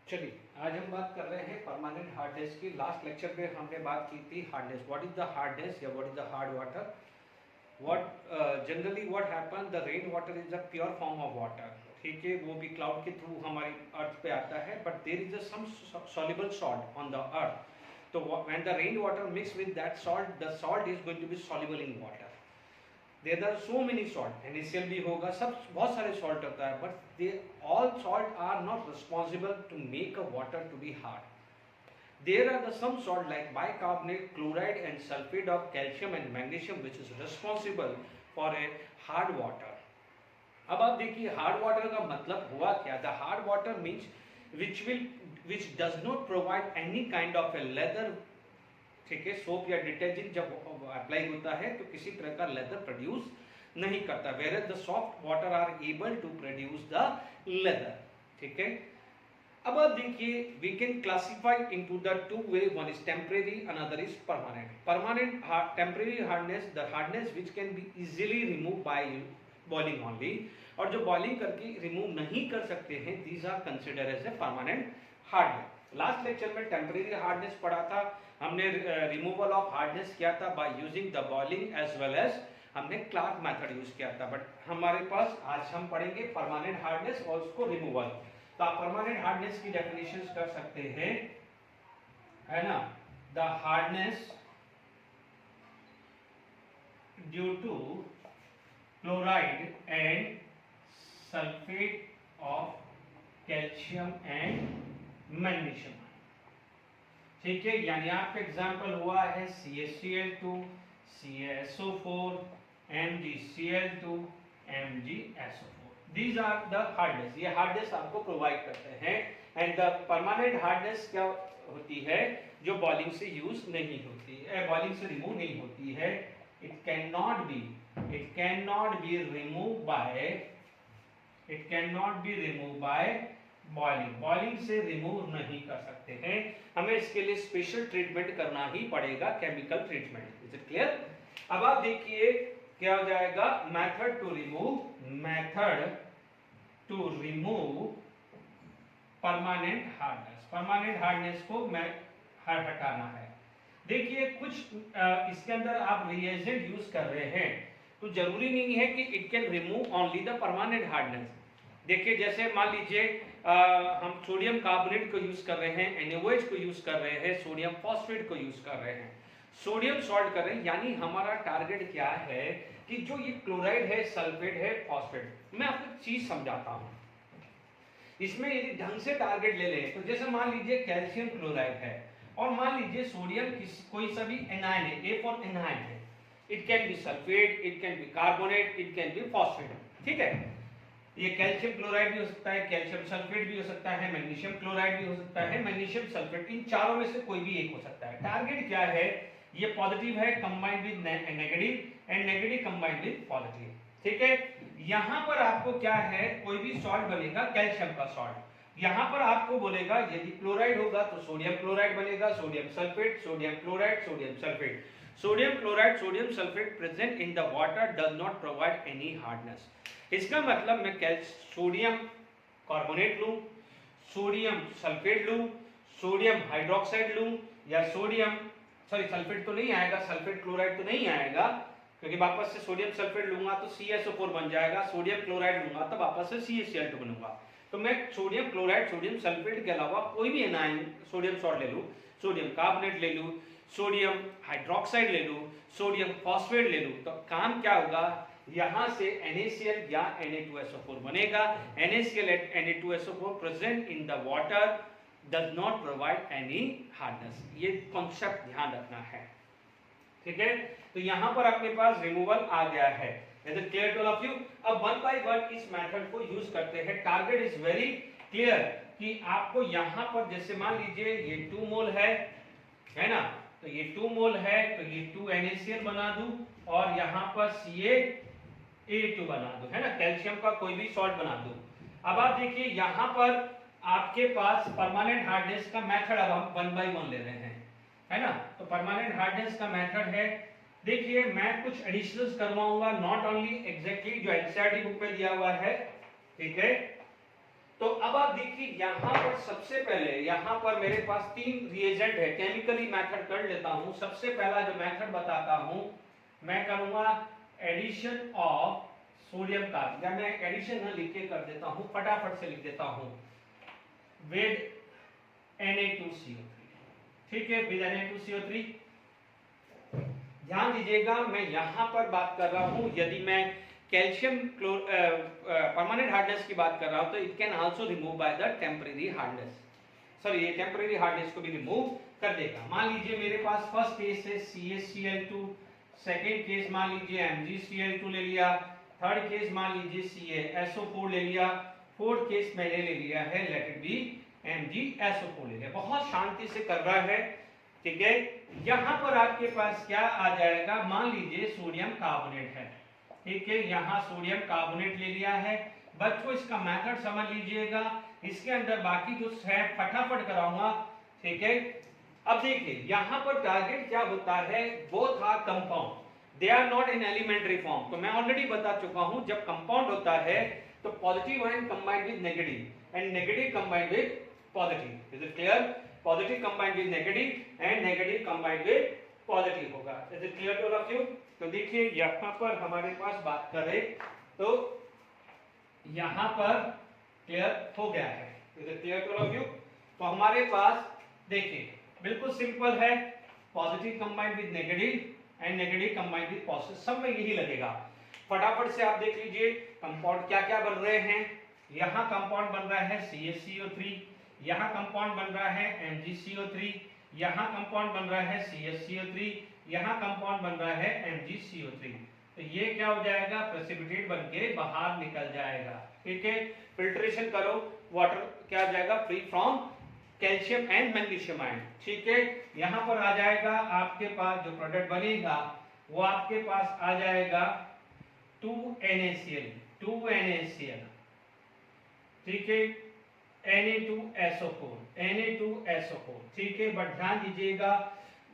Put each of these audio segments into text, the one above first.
चलिए, आज हम बात कर रहे हैं परमानेंट हार्डनेस की। लास्ट लेक्चर में हमने बात की थी hardness, what is the hardness या what is the hard water. What generally what happen, the rain water is a pure form of water. ठीक है, वो भी क्लाउड के थ्रू हमारी अर्थ पे आता है, but there is a some soluble salt on the earth. तो when the rain water mix with that salt, the salt is going to be soluble in water. There are so many salt, NaCl भी होगा, सब बहुत सारे salt होता है, but they all salt are not responsible to make a water to be hard. There are some salt like bicarbonate, chloride and sulfate of calcium and magnesium which is responsible for a hard water. अब आप देखिए hard water का मतलब हुआ क्या। The hard water means which does not provide any kind of a leather। ठीक है, soap या डिटर्जेंट जब अप्लाई होता है तो किसी तरह का लेदर प्रोड्यूस नहीं करता, whereas the soft water are able to produce the leather। ठीक है, अब आप देखिए we can classify into the two way, one is temporary, another is permanent. Permanent temporary hardness, the hardness which can be easily remove by boiling only, और जो boiling करके remove नहीं कर सकते हैं, these are consider as a permanent hardness. Last lecture में temporary hardness पढ़ा था हमने, रिमूवल ऑफ हार्डनेस किया था by using the boiling as well as हमने क्लार्क मेथड यूज किया था। बट हमारे पास आज हम पढ़ेंगे परमानेंट हार्डनेस और उसको रिमूवल। तो आप परमानेंट हार्डनेस की डेफिनेशन कर सकते हैं, है ना। The hardness due to chloride and sulphate of calcium and magnesium. ठीक है, यानी आपका एग्जांपल हुआ है CaCl2, CaSO4, MgCl2, MgSO4। These are the hardness, ये हार्डनेस आपको प्रोवाइड करते हैं। एंड द परमानेंट हार्डनेस क्या होती है, जो बॉइलिंग से यूज नहीं होती है, बॉइलिंग से रिमूव नहीं होती है। It can not be remove by boiling से रिमूव नहीं कर सकते हैं, हमें इसके लिए स्पेशल ट्रीटमेंट करना ही पड़ेगा, chemical treatment. Is it clear? अब आप देखिए क्या हो जाएगा, method to remove permanent hardness को हटाना है। देखिए कुछ इसके अंदर आप रिएजेंट यूज कर रहे हैं, तो जरूरी नहीं है कि it can remove only the permanent hardness. देखिए जैसे मान लीजिए हम सोडियम कार्बोनेट को यूज कर रहे हैं, NaOH को यूज कर रहे हैं, सोडियम फॉस्फेट को यूज कर रहे हैं, सोडियम सॉल्ट कर रहे हैं, यानी हमारा टारगेट क्या है कि जो ये क्लोराइड है, सल्फेट है, फॉस्फेट। मैं आपको एक चीज समझाता हूं, इसमें यदि ढंग से टारगेट ले लें तो जैसे मान लीजिए कैल्शियम क्लोराइड है और मान लीजिए सोडियम कोई सा भी एनायन है, A फॉर एनायन है, it can be sulphate, it can be carbonate, it can be phosphate. ठीक है, ये कैल्शियम क्लोराइड भी हो सकता है, कैल्शियम सल्फेट भी हो सकता है, मैग्नीशियम क्लोराइड भी हो सकता है, मैग्नीशियम सल्फेट, इन चारों में से कोई भी एक हो सकता है। टारगेट क्या है, ये पॉजिटिव है combined with negative and negative combined with positive. ठीक है, यहां पर आपको क्या है, कोई भी सॉल्ट बनेगा कैल्शियम का सॉल्ट, यहां पर आपको बोलेगा यदि क्लोराइड होगा तो सोडियम क्लोराइड बनेगा, sodium sulphate, sodium chloride, sodium sulphate. Sodium chloride, sodium sulphate present in the water does not provide any hardness. इसका मतलब मैं सोडियम कार्बोनेट लूं, सोडियम सल्फेट लूं, सोडियम हाइड्रोक्साइड लूं, या सल्फेट तो नहीं आएगा, सल्फेट क्लोराइड तो नहीं आएगा, क्योंकि वापस से सोडियम सल्फेट लूंगा तो CaSO4 बन जाएगा, सोडियम क्लोराइड लूंगा तो वापस से CaCl2 बनूंगा। तो मैं सोडियम क्लोराइड, सोडियम सल्फेट के अलावा कोई भी एनायन सोडियम सॉल्ट ले लूं, सोडियम कार्बोनेट ले लूं, सोडियम हाइड्रोक्साइड ले लूं, सोडियम फॉस्फेट ले लूं, तो काम क्या होगा, यहां से NaCl या Na2SO4 बनेगा। NaCl and Na2SO4 present in the water does not provide any hardness. ये कॉन्सेप्ट ध्यान रखना है। ठीक है, तो यहां पर अपने पास रिमूवल आ गया है। Is it clear to all of you? अब वन बाय वन इस मेथड को यूज करते हैं। टारगेट इज वेरी क्लियर कि आपको यहां पर जैसे मान लीजिए ये 2 मोल है ना, तो ये 2 मोल है तो ये 2 NaCl बना दूं और यहां पर CaA2 बना दूं, है ना, कैल्शियम का कोई भी सॉल्ट बना दूं। अब आप देखिए यहां पर आपके पास परमानेंट हार्डनेस का मेथड अब हम 1 बाय 1 ले रहे हैं, है ना। तो परमानेंट हार्डनेस का मेथड है, देखिए मैं कुछ एडिशनल्स करवाऊंगा, नॉट ओनली एग्जैक्टली जो एनसीईआरटी बुक में दिया हुआ है। ठीक है, तो अब आप देखिए यहाँ पर सबसे पहले यहाँ पर मेरे पास 3 रिएजेंट है, केमिकली मेथड कर लेता हूँ। सबसे पहला जो मेथड बताता हूँ मैं करूंगा एडिशन ऑफ सोडियम कार्बन, या मैं एडिशन न लिख के कर देता हूँ, फटाफट से लिख देता हूँ विद Na2CO3। ठीक है, विद Na2CO3। ध्यान दीजिएगा मैं यहाँ पर बात कर रहा हूँ, यदि मैं कैल्शियम परमानेंट हार्डनेस की बात कर रहा हूँ तो it can also remove by the temporary hardness, sorry ये टेम्परेरी हार्डनेस को भी रिमूव कर देगा। मान लीजिए मेरे पास फर्स्ट केस है CaCl2, सेकेंड केस मान लीजिए MgCl2 ले लिया, थर्ड केस मान लीजिए CaSO4 ले लिया, फोर्थ केस मैंने ले लिया है लेट इट बी MgSO4 ले लिया। बहुत शांति से कर रहा है, ठीक है। यहाँ पर आपके पास क्या आ जाएगा, मान लीजिए सोडियम कार्बोनेट है, ठीक है, यहाँ सोडियम कार्बोनेट ले लिया है। बच्चों इसका मेथड समझ लीजिएगा, इसके अंदर बाकी जो है फटाफट कराऊंगा, ठीक है। अब देखिए यहाँ पर टारगेट क्या होता है, both are compound, they are not in elementary form. तो मैं ऑलरेडी बता चुका हूं जब कंपाउंड होता है तो positive ion combined with negative and negative combined with positive. Is it clear? Positive combined with negative and negative combined with positive होगा। Is it clear to all of you? तो देखिए यहाँ पर हमारे पास बात करें तो यहाँ पर क्लियर हो गया है। Is it clear to all of you? तो हमारे पास देखिए बिल्कुल सिंपल है, positive combined with negative and negative combined with positive, सब में यही लगेगा। फटाफट से आप देख लीजिए कंपाउंड क्या क्या बन रहे हैं। यहाँ कंपाउंड बन रहा है CaCO3, यहाँ कंपाउंड बन रहा है MgCO3, यहाँ कंपाउंड बन रहा है CaCO3, यहाँ कंपाउंड बन रहा है MgCO3। तो ये क्या हो जाएगा, प्रेसिपिटेट बन के बाहर निकल जाएगा, ठीक है। फिल्ट्रेशन करो, वाटर क्या आ जाएगा, free from calcium and magnesium ion, ठीक है। यहाँ पर आ जाएगा आपके पास जो प्रोडक्ट बनेगा वो आपके पास आ जाएगा 2NaCl, ठीक है, Na2SO4, ठीक है। बट ध्यान दीजिएगा,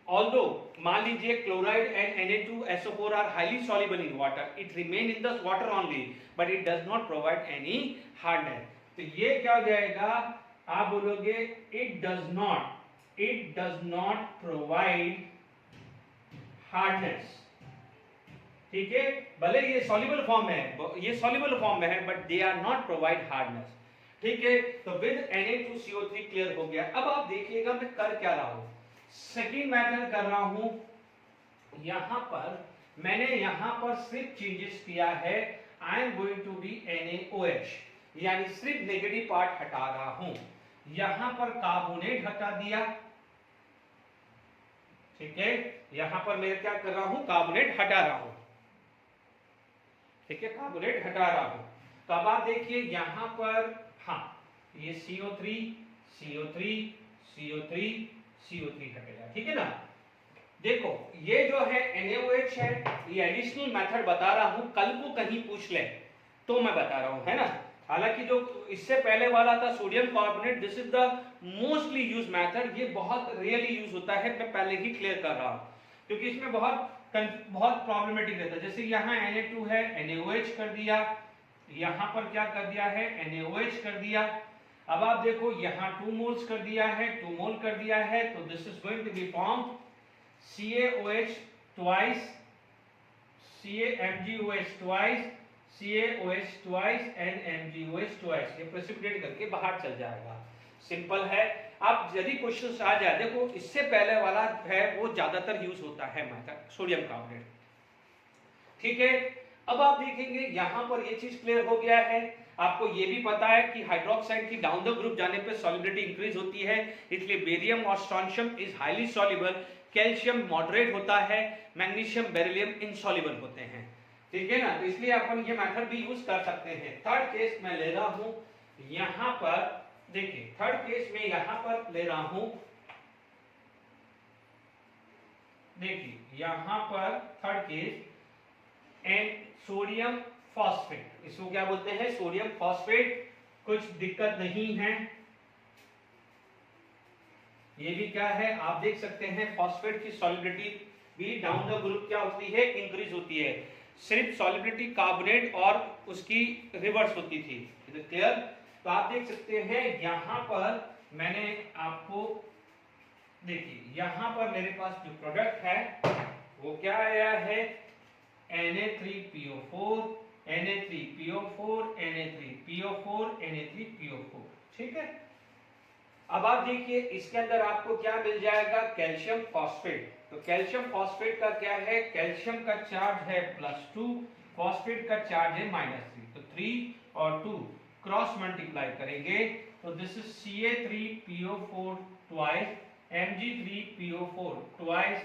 ऑल्दो मान लीजिए chloride and Na2SO4 are highly soluble in water, it remain in the water only but it does not provide any hardness. तो ये क्या हो जाएगा, आप बोलोगे it does not provide hardness, ठीक है। भले ये सॉल्युबल फॉर्म है, ये सॉल्युबल फॉर्म में है but they are not provide hardness, ठीक है। तो विद Na2CO3 क्लियर हो गया। अब आप देखिएगा मैं कर क्या रहा हूं, सेकेंड मेथड कर रहा हूं। यहां पर मैंने यहां पर सिर्फ चेंजेस किया है, I am going to be NaOH, यानी सिर्फ नेगेटिव पार्ट हटा रहा हूं। यहां पर कार्बोनेट हटा दिया, ठीक है। यहां पर मैं क्या कर रहा हूं, कार्बोनेट हटा रहा हूं, ठीक है, कार्बोनेट हटा रहा हूं। तो अब आप देखिए यहां पर, हाँ ये CO3 हटेगा, ठीक है ना। देखो ये जो है NaOH है, ये एडिशनल मेथड बता रहा हूं, कल को कहीं पूछ ले तो मैं बता रहा हूं, है ना। हालांकि जो इससे पहले वाला था sodium carbonate, this is the mostly use method, ये बहुत रियली यूज होता है, मैं पहले ही क्लियर कर रहा हूं क्योंकि इसमें बहुत प्रॉब्लमेटिक रहता है। जैसे यहाँ Na2 है, NaOH कर दिया, यहाँ पर क्या कर दिया है, NaOH कर दिया। अब आप देखो यहाँ 2 मोल्स कर दिया है, 2 मोल कर दिया है, तो this is going to be form CaOH twice, MgOH twice, CaOH twice and MgOH twice, ये प्रेसिपिटेट करके बाहर चल जाएगा। सिंपल है। अब यदि क्वेश्चन आ जाए, देखो इससे पहले वाला है वो ज्यादातर यूज होता है मेथड सोडियम कार्बोनेट, ठीक है। अब आप देखेंगे यहां पर ये चीज क्लियर हो गया है। आपको ये भी पता है कि हाइड्रोक्साइड की डाउन द ग्रुप जाने पे सॉल्युबिलिटी इंक्रीज होती है, इसलिए बेरियम और strontium is highly soluble, calcium moderate होता है, मैग्नीशियम बेरिलियम इनसॉल्युबल होते हैं, ठीक है ना। तो इसलिए अपन ये मेथड भी यूज कर सकते हैं। थर्ड केस मैं ले रहा हूं, यहां पर देखिए थर्ड केस में यहां पर ले रहा हूं, देखिए यहां पर third case and sodium phosphate, इसको क्या बोलते हैं, सोडियम फॉस्फेट। कुछ दिक्कत नहीं है, ये भी क्या है आप देख सकते हैं, फॉस्फेट की सॉल्युबिलिटी भी डाउन द ग्रुप क्या होती है, इंक्रीज होती है। सिर्फ सॉल्युबिलिटी कार्बोनेट और उसकी रिवर्स होती थी, क्लियर। तो आप देख सकते हैं यहाँ पर मैंने आपको, देखिए यहाँ पर मेरे पास जो प्रोडक्ट है वो क्या आया है, Na3PO4 Na3PO4 Na3PO4 Na3PO4, ठीक है। अब आप देखिए इसके अंदर आपको क्या मिल जाएगा, कैल्शियम फॉस्फेट। तो कैल्शियम फॉस्फेट का क्या है, कैल्शियम का चार्ज है +2, फॉस्फेट का चार्ज है -3, तो 3 और 2 क्रॉस मल्टीप्लाई करेंगे तो this is Ca3PO4 twice Mg3PO4 twice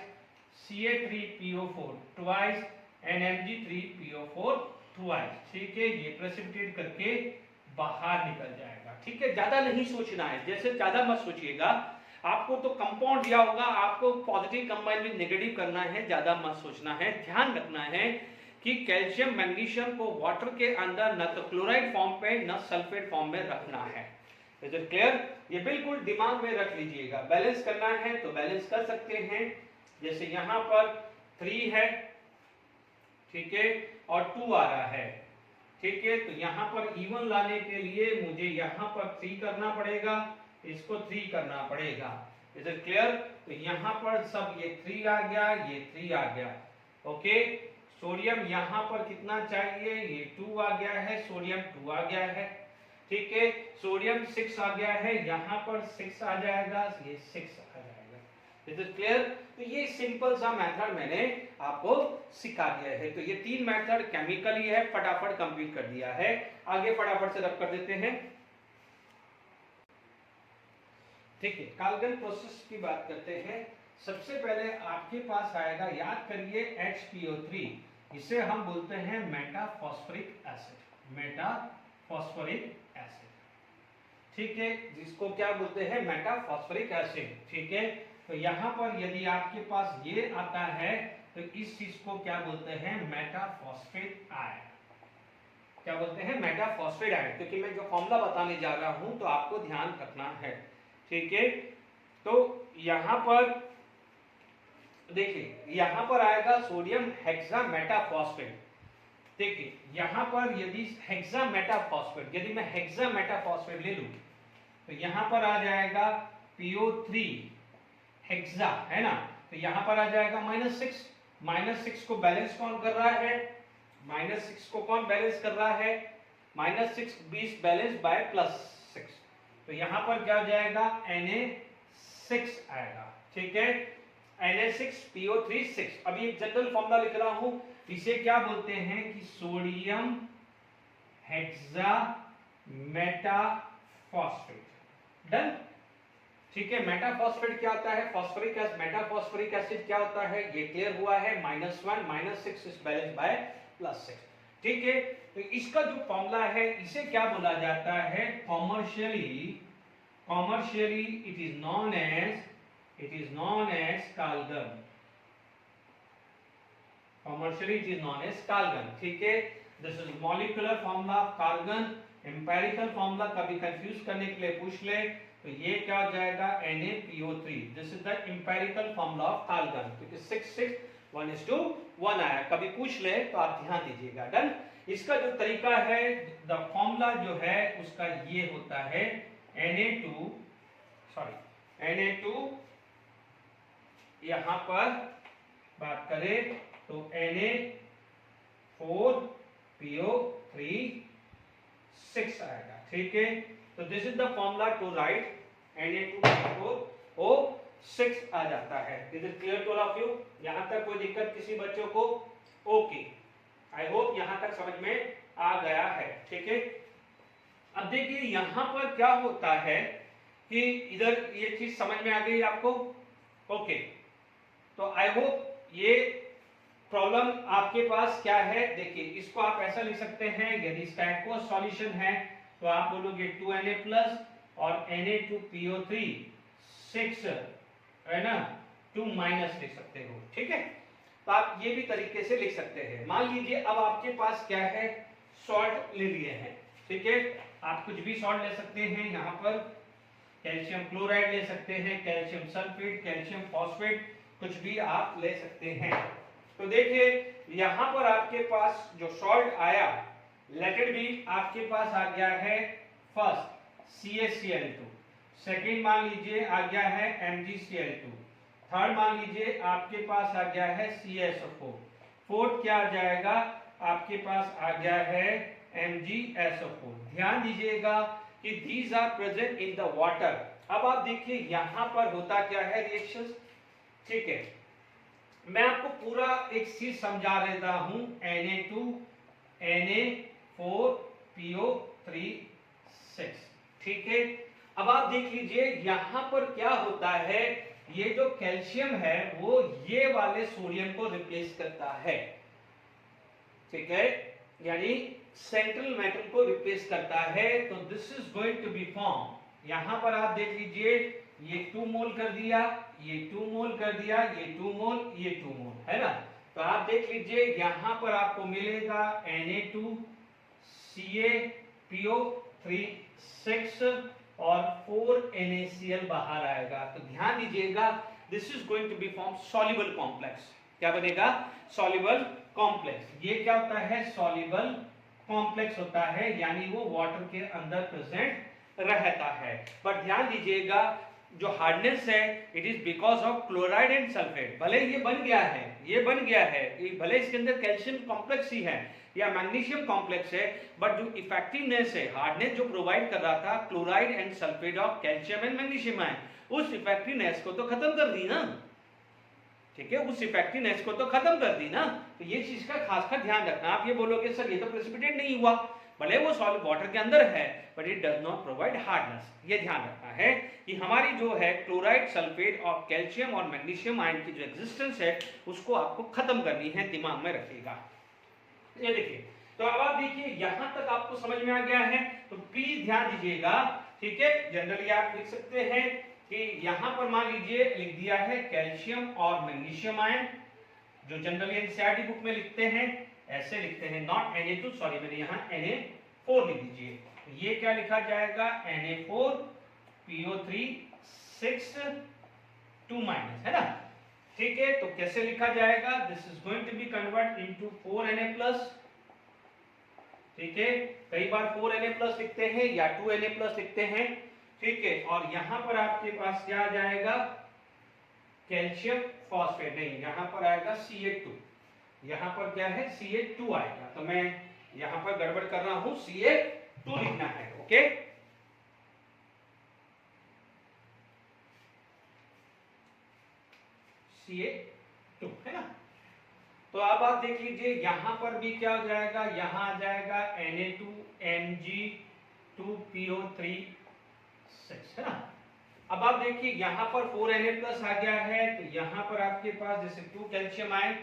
Ca3PO4 twice and Mg3PO4 twice, ठीक है। ये प्रेसिपिटेट करके बाहर निकल जाएगा, ठीक है। ज्यादा नहीं सोचना है, जैसे ज्यादा मत सोचिएगा, आपको तो कंपाउंड दिया होगा, आपको पॉजिटिव कंबाइन विद नेगेटिव करना है, ज्यादा मत सोचना है। ध्यान रखना है कि कैल्शियम मैग्नीशियम को वाटर के अंदर न तो क्लोराइड फॉर्म पे न सल्फेट फॉर्म में रखना है। Is it clear? ये बिल्कुल दिमाग में रख लीजिएगा। बैलेंस करना है तो बैलेंस कर सकते हैं, जैसे यहाँ पर 3 है, ठीक है, और 2 आ रहा है, ठीक है। तो यहाँ पर इवन लाने के लिए मुझे यहाँ पर 3 करना पड़ेगा, इसको 3 करना पड़ेगा। Is it clear? तो यहाँ पर सब ये 3 आ गया, ये 3 आ गया, ओके। सोडियम यहाँ पर कितना चाहिए, ये 2 आ गया है, सोडियम 2 आ गया है, ठीक है। सोडियम 6 आ गया है, यहाँ पर 6 आ जाएगा, ये 6 आ जाएगा। Is it clear? तो ये सिंपल सा मेथड मैंने आपको सिखा दिया है। तो ये 3 मेथड केमिकली है, फटाफट कंप्लीट कर दिया है। आगे फटाफट से रब कर देते हैं, ठीक है। काल्गन प्रोसेस की बात करते हैं। सबसे पहले आपके पास आएगा, याद करिए, HPO3, इसे हम बोलते हैं मेटाफॉस्फोरिक एसिड, मेटाफॉस्फोरिक एसिड, ठीक है, जिसको क्या बोलते हैं, मेटाफॉस्फोरिक एसिड, ठीक है। तो यहाँ पर यदि आपके पास ये आता है तो इस चीज को क्या बोलते हैं, मेटाफॉस्फेट आयन, क्या बोलते हैं, मेटाफॉस्फेट आयन। क्योंकि मैं जो फॉर्मूला बताने जा रहा हूं तो आपको ध्यान रखना है, ठीक है। तो यहाँ पर देखिए, यहाँ पर आएगा सोडियम हेक्सामेटाफॉस्फेट। देखिए यहाँ पर यदि हेक्सामेटाफॉस्फेट, यदि मैं हेक्सामेटाफॉस्फेट ले लूं तो यहाँ पर आ जाएगा PO3 हेक्सा, है ना। तो यहाँ पर आ जाएगा -6, -6 को बैलेंस कौन कर रहा है, -6 को कौन बैलेंस कर रहा है, -6 20 बैलेंस बाय +6, तो यहाँ पर क्या हो जाएगा, Na6 आएगा, ठीक है। Na6PO3 6। अभी एक जनरल फॉर्मूला लिख रहा हूं, इसे क्या बोलते हैं कि सोडियम हेक्सामेटाफॉस्फेट, डन, ठीक है। मेटाफॉस्फेट क्या होता है, फॉस्फोरिक एसिड, मेटाफॉस्फोरिक एसिड क्या होता है, ये क्लियर हुआ है, -1 -6 इज बैलेंस बाय +6, ठीक है। तो इसका जो फॉर्मूला है इसे क्या बोला जाता है, commercially it is known as Calgon, commercially it is known as Calgon, ठीक है। This is molecular formula of carbon, empirical formula कभी कंफ्यूज करने के लिए पूछ ले तो ये क्या हो जाएगा, NaPO3, this is the empirical formula of carbon, क्योंकि 6 6 1:1 आया, कभी पूछ ले तो आप ध्यान दीजिएगा, डन। इसका जो तरीका है, द फॉर्मूला जो है उसका ये होता है Na2, यहां पर बात करें तो Na4PO3 6 आएगा, ठीक है। तो this is the formula to write Na2PO6 आ जाता है। Is it clear to all of you? यहां तक कोई दिक्कत किसी बच्चों को? ओके, आई होप यहां तक समझ में आ गया है, ठीक है। अब देखिए यहां पर क्या होता है कि इधर ये चीज समझ में आ गई आपको, ओके। तो आई होप ये प्रॉब्लम आपके पास क्या है, देखिए इसको आप ऐसा लिख सकते हैं, यदि इसका एक्वस सॉल्यूशन है तो आप बोलोगे 2Na+ और Na2PO3 6 है ना, 2- लिख सकते हो, ठीक है। तो आप ये भी तरीके से लिख सकते हैं। मान लीजिए अब आपके पास क्या है, सॉल्ट ले लिए हैं, ठीक है। आप कुछ भी सॉल्ट ले सकते हैं, यहाँ पर कैल्शियम क्लोराइड ले सकते हैं, कैल्शियम सल्फेट, कैल्शियम फॉस्फेट, कुछ भी आप ले सकते हैं। तो देखिए यहाँ पर आपके पास जो सॉल्ट आया, लेट इट बी, आपके पास आ गया है फर्स्ट CaCl2, सेकेंड मान लीजिए आ गया है MgCl2, थर्ड मान लीजिए आपके पास आ गया है CaSO4, फोर्थ क्या आ जाएगा आपके पास आ गया है MgSO4। ध्यान दीजिएगा कि these are present in the water। अब आप देखिए यहां पर होता क्या है रिएक्शन, ठीक है, मैं आपको पूरा एक चीज समझा देता हूं। Na2 Na4PO3 6, ठीक है। अब आप देख लीजिए यहां पर क्या होता है, ये जो कैल्शियम है वो ये वाले सोडियम को रिप्लेस करता है, ठीक है, यानी सेंट्रल मेटल को रिप्लेस करता है। तो this is going to be form, यहां पर आप देख लीजिए ये 2 मोल कर दिया, ये 2 मोल कर दिया, ये 2 मोल, ये 2 मोल, है ना। तो आप देख लीजिए यहां पर आपको मिलेगा Na2 CaPO3 6 और 4 NaCl बाहर आएगा। तो ध्यान दीजिएगा this is going to be form soluble complex. क्या बनेगा? Soluble complex. ये क्या होता है? सॉल्युबल कॉम्प्लेक्स होता है, यानी वो वाटर के अंदर प्रेजेंट रहता है। बट ध्यान दीजिएगा जो हार्डनेस है it is because of chloride and sulphate. भले ये बन गया है, ये बन गया है, भले इसके अंदर कैल्शियम कॉम्प्लेक्स ही है या मैग्नीशियम कॉम्प्लेक्स है, बट जो इफेक्टिवनेस है, हार्डनेस जो प्रोवाइड कर रहा था chloride and sulphate of calcium and magnesium ion, उस इफेक्टिवनेस को तो खत्म कर दी ना, ठीक है, उस इफेक्टिवनेस को तो खत्म कर दी ना। तो ये चीज का खास कर ध्यान रखना। आप ये बोलोगे सर ये तो प्रेसिपिटेट नहीं हुआ, भले वो सॉलिड वाटर के अंदर है, but it does not provide hardness. ये ध्यान रखना है कि हमारी जो है क्लोराइड, सल्फेट और कैल्शियम और मैग्नीशियम आयन की जो एग्जिस्टेंस है उसको आपको खत्म करनी है, दिमाग में रखिएगा। ये देखिए, तो अब आप देखिए यहां तक आपको समझ में आ गया है, तो प्लीज ध्यान दीजिएगा, ठीक है। जनरली आप लिख सकते हैं कि यहां पर मान लीजिए लिख दिया है कैल्शियम और मैग्नीशियम आयन, जो जनरली एनसीईआरटी बुक में लिखते हैं ऐसे लिखते हैं, नॉट Na2, सॉरी मैंने यहां Na4 लिख दीजिए। ये क्या लिखा जाएगा? Na4PO3 6 2 माइनस, है ना, ठीक है। तो कैसे लिखा जाएगा? This is going to be convert into 4Na+, ठीक है। कई बार 4Na+ लिखते हैं या 2Na+ लिखते हैं, ठीक है। और यहां पर आपके पास क्या आ जाएगा? कैल्शियम फॉस्फेट, नहीं, यहां पर आएगा Ca2, यहां पर क्या है? Ca2 आएगा। तो मैं यहां पर गड़बड़ कर रहा हूं, Ca2 लिखना है, ओके। Ca2, है ना। तो अब आप देख लीजिए यहां पर भी क्या हो जाएगा? यहां आ जाएगा Na2Mg2PO3 6, है ना। अब आप देखिए यहां पर 4Na+ आ गया है, तो यहां पर आपके पास जैसे 2 कैल्शियम आयन,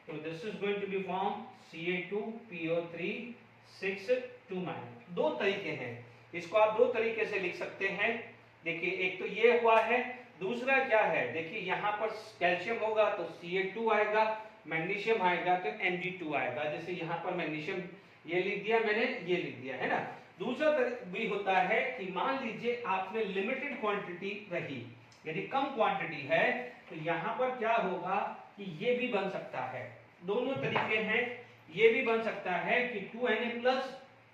तो this is going to be form Ca2PO3 6 2 minus. दो तरीके हैं, इसको आप दो तरीके से लिख सकते हैं। देखिए एक तो ये हुआ है, दूसरा क्या है? देखिए यहां पर कैल्शियम होगा तो Ca2 आएगा, मैग्नीशियम आएगा तो Mg2 आएगा। जैसे यहां पर मैग्नीशियम ये लिख दिया मैंने, ये लिख दिया, है ना। दूसरा भी होता है कि मान लीजिए आपने लिमिटेड क्वांटिटी रही, यदि कम क्वांटिटी है, तो यहां पर क्या होगा कि ये भी बन सकता है, दोनों तरीके हैं। ये भी बन सकता है कि 2Na+,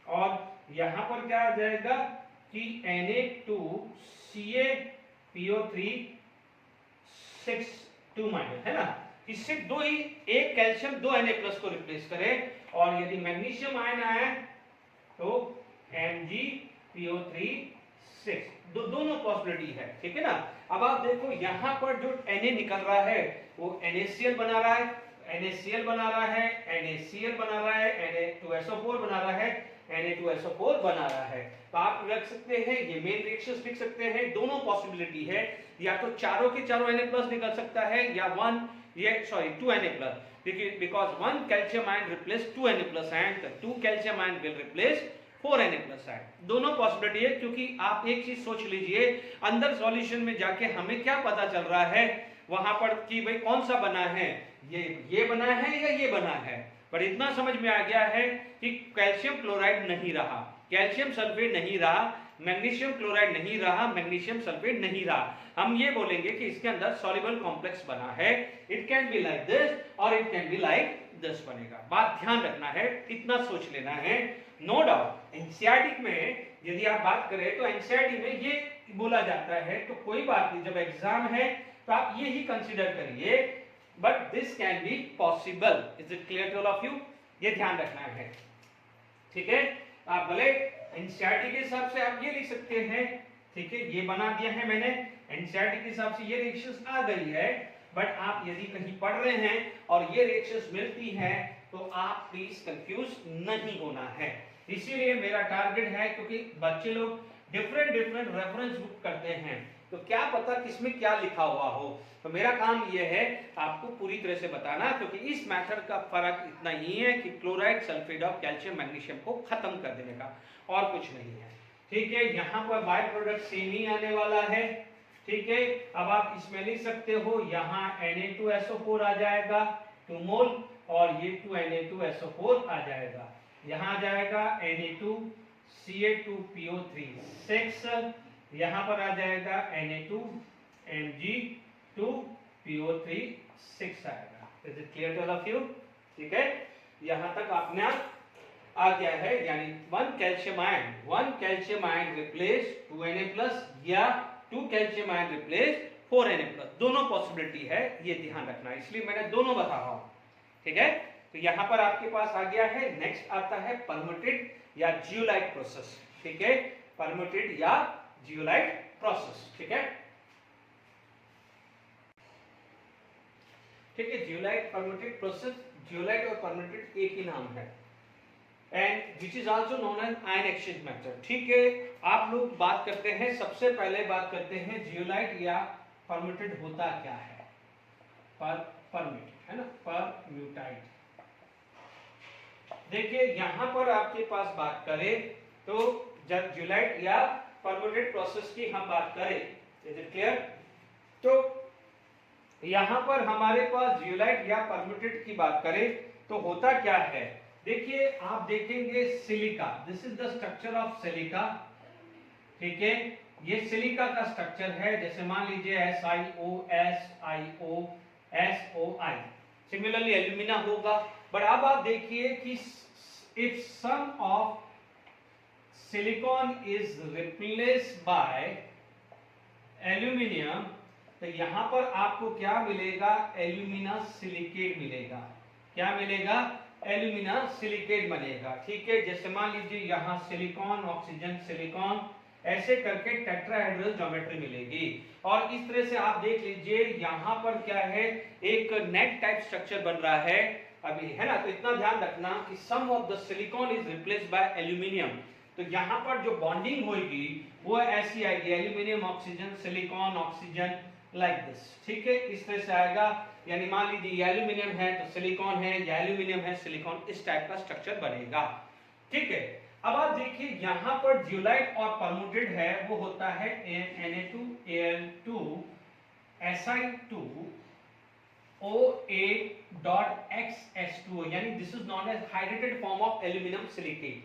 और यहां पर क्या आ जाएगा कि Na2CaPO3 6 2 माइनस, है ना। इससे दो ही, एक कैल्शियम 2Na+ को रिप्लेस करे, और यदि मैग्नीशियम आयन आए तो MgPO3 6, दोनों पॉसिबिलिटी है, ठीक है ना। अब आप देखो यहां पर जो Na निकल रहा है वो NaCl बना रहा है, NaCl बना रहा है, NaCl बना रहा है, Na2SO4 बना रहा है, Na2SO4 बना रहा है। तो आप रख सकते हैं, ये मेन रिएक्शंस लिख सकते हैं, दोनों पॉसिबिलिटी है, या तो चारों के चारों Na+ निकल सकता है, या 2Na+, because 1 calcium ion replace 2Na+ ion, तो 2 calcium ion will replace 4Na+ ion। दोनों पॉसिबिलिटी है, क्योंकि आप एक चीज सोच लीजिए, अंदर सॉल्यूशन में जाके हमें क्या पता चल रहा है वहां पर कि भाई कौन सा बना है, ये बना है या ये बना है। पर इतना समझ में आ गया है कि कैल्शियम क्लोराइड नहीं रहा, कैल्शियम सल्फेट नहीं रहा, मैग्नीशियम क्लोराइड नहीं रहा, मैग्नीशियम सल्फेट नहीं रहा। हम ये बोलेंगे कि इसके अंदर सॉल्युबल कॉम्प्लेक्स बना है। It can be like this और इट कैन बी लाइक 10 बनेगा। बात ध्यान रखना है, इतना सोच लेना है। नो डाउट एनसीईआरटी में यदि आप बात करें तो एनसीईआरटी में ये बोला जाता है, तो कोई बात नहीं, जब एग्जाम है तो आप ये ही कंसीडर करिए, but this can be possible. Is it clear to all of you? ये ध्यान रखना है, ठीक है। आप भले एनसीईआरटी के हिसाब से आप ये लिख सकते हैं, ठीक है, ये बना दिया है मैंने, एनसीईआरटी के हिसाब से ये रिएक्शंस आ गई है, बट आप यदि कहीं पढ़ रहे हैं और ये रिएक्शंस मिलती है तो आप प्लीज कंफ्यूज नहीं होना है। इसीलिए मेरा टारगेट है, क्योंकि बच्चे लोग डिफरेंट रेफरेंस बुक करते हैं, तो क्या पता किसमें क्या लिखा हुआ हो, तो मेरा काम यह है आपको पूरी तरह से बताना, क्योंकि इस मेथड का फर्क इतना ही है कि chloride sulphate of calcium magnesium को खत्म कर देने का, और कुछ नहीं है, ठीक है। यहाँ पर बाय प्रोडक्ट सेम ही आने वाला है, ठीक है। अब आप इसमें लिख सकते हो, यहाँ Na2SO4 आ जाएगा 2 मोल, और ये 2Na2SO4 आ जाएगा, यहाँ आ जाएगा Na2Ca2PO3 6, यहाँ पर आ जाएगा Na2Mg2PO3 6 आएगा। Is it clear to all of you? ठीक है, यहाँ तक आपने आ गया है, यानी 1 कैल्शियम आयन रिप्लेस 2Na+ या 2 कैल्शियम आयन रिप्लेस 4Na+, दोनों पॉसिबिलिटी है, ये ध्यान रखना, इसलिए मैंने दोनों बता रहा हूं, ठीक है। तो यहाँ पर आपके पास आ गया है, नेक्स्ट आता है परमिटेड या जियोलाइट प्रोसेस, ठीक है, परमिटेड या जियोलाइट प्रोसेस, ठीक है। ठीक है, जियोलाइट परमिटेड प्रोसेस, जियोलाइट और परमिटेड एक ही नाम है, and which is also known as ion exchange method, ठीक है। आप लोग बात करते हैं, सबसे पहले बात करते हैं जियोलाइट या परमिटेड होता क्या है, परमिटेड है ना, परम्यूटाइड। देखिए यहाँ पर आपके पास बात करें तो जब जियोलाइट या परमिटेड प्रोसेस की हम बात करें, इज इट क्लियर? तो यहाँ पर हमारे पास जियोलाइट या परमिटेड की बात करें तो होता क्या है, देखिए आप देखेंगे silica, this is the structure of silica, ठीक है, ये सिलिका का स्ट्रक्चर है, जैसे मान लीजिए SiO सिमिलरली एल्यूमिना होगा, बट अब आप देखिए कि if some of silicon is replaced by aluminium, तो यहां पर आपको क्या मिलेगा, एल्यूमिना सिलिकेट मिलेगा, क्या मिलेगा, एल्यूमिना सिलिकेट बनेगा, ठीक है। जैसे मान लीजिए यहाँ सिलिकॉन ऑक्सीजन सिलिकॉन, ऐसे करके टेट्राहेड्रल ज्योमेट्री मिलेगी, और इस तरह से आप देख लीजिए यहाँ पर क्या है, एक नेट टाइप स्ट्रक्चर बन रहा है अभी, है ना। तो इतना ध्यान रखना कि some of the silicon is replaced by aluminium, तो यहाँ पर जो बॉन्डिंग होगी वो ऐसी आएगी, aluminium oxygen silicon oxygen like this, ठीक है, इस तरह से आएगा। यानी मान लीजिए एल्यूमिनियम है तो सिलिकॉन है, या एल्यूमिनियम है सिलिकॉन, इस टाइप का स्ट्रक्चर बनेगा, ठीक है। अब आप देखिए यहाँ पर जियोलाइट और परमिटेड है, वो होता है Na2Al2 Si2O8.XS2, यानी this is known as hydrated form of aluminium silicate,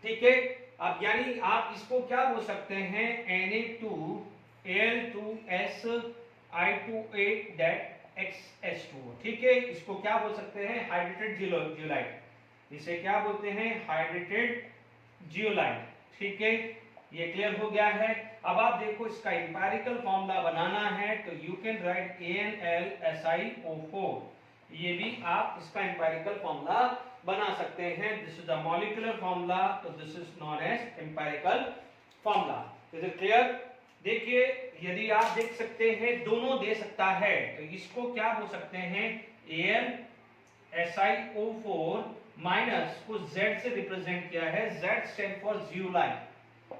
ठीक है। अब यानी आप इसको क्या बोल सकते हैं, Na2Al2Si2O8.XS2, ठीक है, इसको क्या बोल सकते हैं, हाइड्रेटेड जियोलाइट, इसे क्या बोलते हैं, हाइड्रेटेड जियोलाइट, ठीक है, ये क्लियर हो गया है। अब आप देखो इसका एम्पिरिकल फॉर्मूला बनाना है, तो यू कैन राइट AnLSiO4, ये भी आप इसका एम्पिरिकल फॉर्मूला बना सकते हैं, this is the molecular formula, तो this is known as empirical formula, is it clear? देखिए यदि आप देख सकते हैं दोनों दे सकता है, तो इसको क्या बोल सकते हैं, AnSiO4 माइनस को Z से रिप्रेजेंट किया है, Z स्टैंड फॉर जियोलाइट,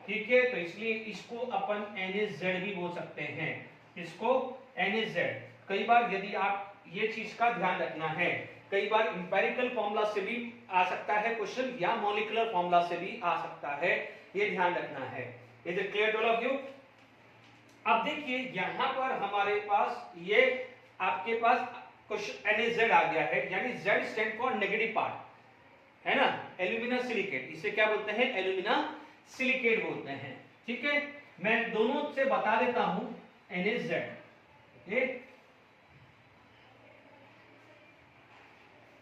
ठीक है, तो इसलिए इसको अपन NaZ भी बोल सकते हैं, इसको NaZ। कई बार यदि आप ये चीज का ध्यान रखना है, कई बार इंपेरिकल फॉर्मूला से भी आ सकता है क्वेश्चन, या मॉलिक्यूलर फॉर्मूला से भी आ सकता है, ये ध्यान रखना है। Is it clear to all of you? अब देखिए यहाँ पर हमारे पास ये आपके पास क्वेश्चन NaZ आ गया है, यानी Z stand for negative part, है ना, एल्यूमिना सिलिकेट, इसे क्या बोलते हैं, एल्यूमिना सिलिकेट बोलते हैं, ठीक है। मैं दोनों से बता देता हूं, NaZ,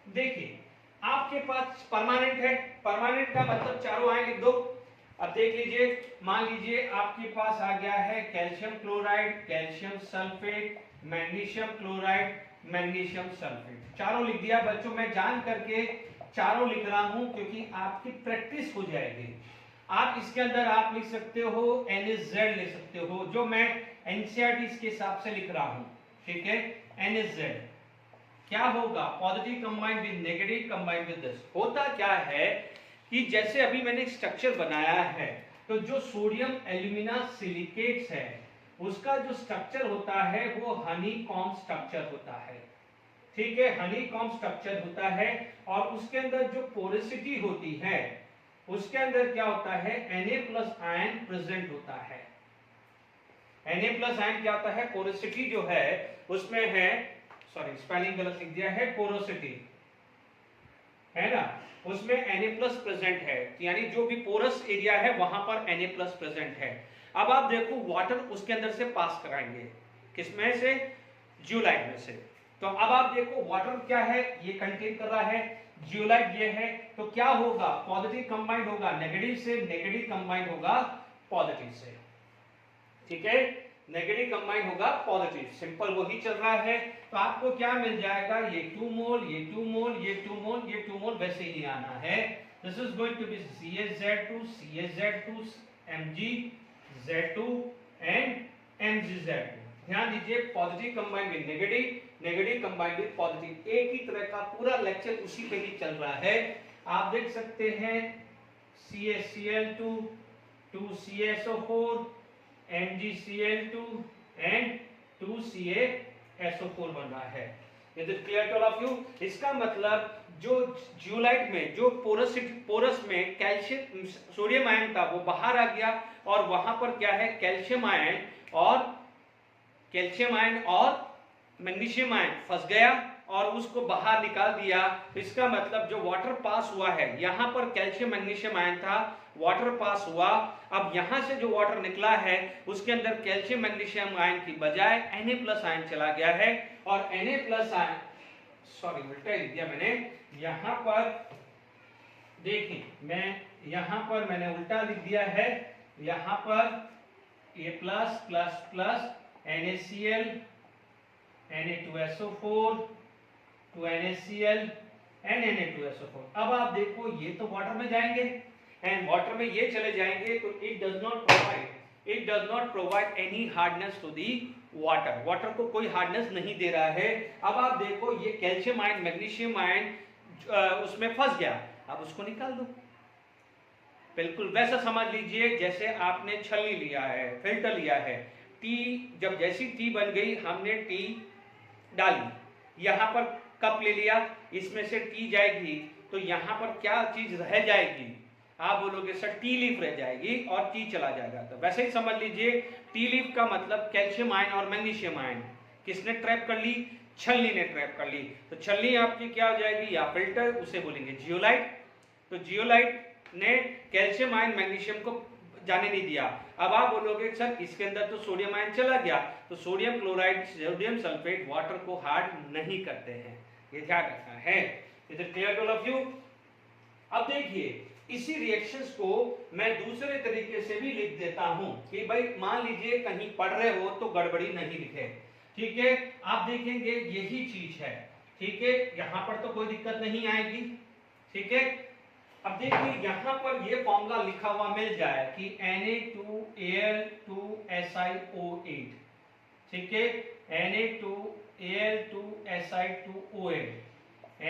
देखिए आपके पास परमानेंट है, परमानेंट का मतलब चारों आयन लिख दो। अब देख लीजिए, मान लीजिए आपके पास आ गया है calcium chloride, calcium sulphate, magnesium chloride, magnesium sulphate, चारों लिख दिया बच्चों। मैं जान करके चारों लिख रहा हूं क्योंकि आपकी प्रैक्टिस हो जाएगी। आप इसके अंदर आप लिख सकते हो NaZ लिख सकते हो, जो मैं एनसीईआरटी के हिसाब से लिख रहा हूं, ठीक है। NaZ क्या होगा, positive combined with negative combined with this. होता क्या है कि जैसे अभी मैंने स्ट्रक्चर बनाया है, तो जो सोडियम एल्यूमिना सिलिकेट्स है उसका जो स्ट्रक्चर होता है वो हनीकॉम्ब स्ट्रक्चर होता है, ठीक है, हनीकॉम्ब स्ट्रक्चर होता है। और उसके अंदर जो पोरोसिटी होती है उसके अंदर क्या होता है, Na+ आयन प्रेजेंट होता है। Na+ आयन क्या होता है, पोरोसिटी जो है उसमें है, सॉरी स्पेलिंग गलत लिख दिया है, पोरोसिटी है ना, उसमें Na+ प्रेजेंट है, यानी जो भी पोरस एरिया है वहां पर Na+ प्रेजेंट है। अब आप देखो वाटर उसके अंदर से पास कराएंगे, किसमें से, जियोलाइट में से। तो अब आप देखो वाटर क्या है, ये कंटेन कर रहा है, जियोलाइट ये है, तो क्या होगा, पॉजिटिव कंबाइंड होगा नेगेटिव से, नेगेटिव कंबाइंड होगा पॉजिटिव से, ठीक है, नेगेटिव कंबाइंड होगा पॉजिटिव, सिंपल वही चल रहा है। तो आपको क्या मिल जाएगा, ये 2 मोल, ये 2 मोल, ये 2 मोल, ये 2 मोल, वैसे ही आना है। This is going to be CaZ2, CaZ2, MgZ2 and MgZ2। ध्यान दीजिए, positive combined with negative, negative combined with positive, एक ही तरह का पूरा लेक्चर उसी पे ही चल रहा है। आप देख सकते हैं CaCl2, 2CaSO4, MgCl2 and 2CaSO4 बन रहा है। Is it clear to all of you? इसका मतलब जो जियोलाइट में, जो पोरस में कैल्शियम सोडियम आयन था वो बाहर आ गया, और वहां पर क्या है, कैल्शियम आयन और मैग्नीशियम आयन फंस गया और उसको बाहर निकाल दिया। इसका मतलब जो वाटर पास हुआ है, यहाँ पर कैल्शियम मैग्नीशियम आयन था, वाटर पास हुआ, अब यहाँ से जो वाटर निकला है उसके अंदर कैल्शियम मैग्नीशियम आयन की बजाय Na+ आयन चला गया है। और Na+ आयन, सॉरी उल्टा लिख दिया मैंने, यहाँ पर देखिए, मैं यहाँ पर मैंने उल्टा लिख दिया है, यहाँ पर A+++ NaCl, Na2SO4, 2NaCl and Na2SO4। अब आप देखो ये तो वाटर में जाएंगे, एंड वाटर में ये चले जाएंगे, तो it does not provide any hardness to the water, water को कोई हार्डनेस नहीं दे रहा है। अब आप देखो ये कैल्शियम आयन, मैग्नीशियम आयन उसमें फंस गया, अब उसको निकाल दो। बिल्कुल वैसा समझ लीजिए जैसे आपने छलनी लिया है, फिल्टर लिया है, टी जब जैसी टी बन गई, हमने टी डाली, यहाँ पर कप ले लिया, इसमें से टी जाएगी, तो यहाँ पर क्या चीज रह जाएगी, आप बोलोगे सर टी लीफ रह जाएगी और टी चला जाएगा। तो वैसे ही समझ लीजिए, टी लीफ का मतलब कैल्शियम आयन और मैग्नीशियम आयन किसने ट्रैप कर ली, छलनी ने ट्रैप कर ली। तो छलनी आपकी क्या हो जाएगी, या फिल्टर, उसे बोलेंगे जियोलाइट। तो जियोलाइट ने कैल्शियम आयन मैग्नीशियम को जाने नहीं दिया। अब आप बोलोगे सर इसके अंदर तो सोडियम आयन चला गया, तो sodium chloride, sodium sulphate water को हार्ड नहीं करते हैं, ये ध्यान रखना है। Is it clear to all of you? अब देखिए इसी रिएक्शंस को मैं दूसरे तरीके से भी लिख देता हूं कि भाई मान लीजिए कहीं पढ़ रहे हो तो गड़बड़ी नहीं लिखे, ठीक है। आप देखेंगे यही चीज है, ठीक है, यहां पर तो कोई दिक्कत नहीं आएगी, ठीक है। अब देखिए यहां पर ये फॉर्मूला लिखा हुआ मिल जाए कि Na2Al2SiO8, ठीक है, Na2Al2Si2OH,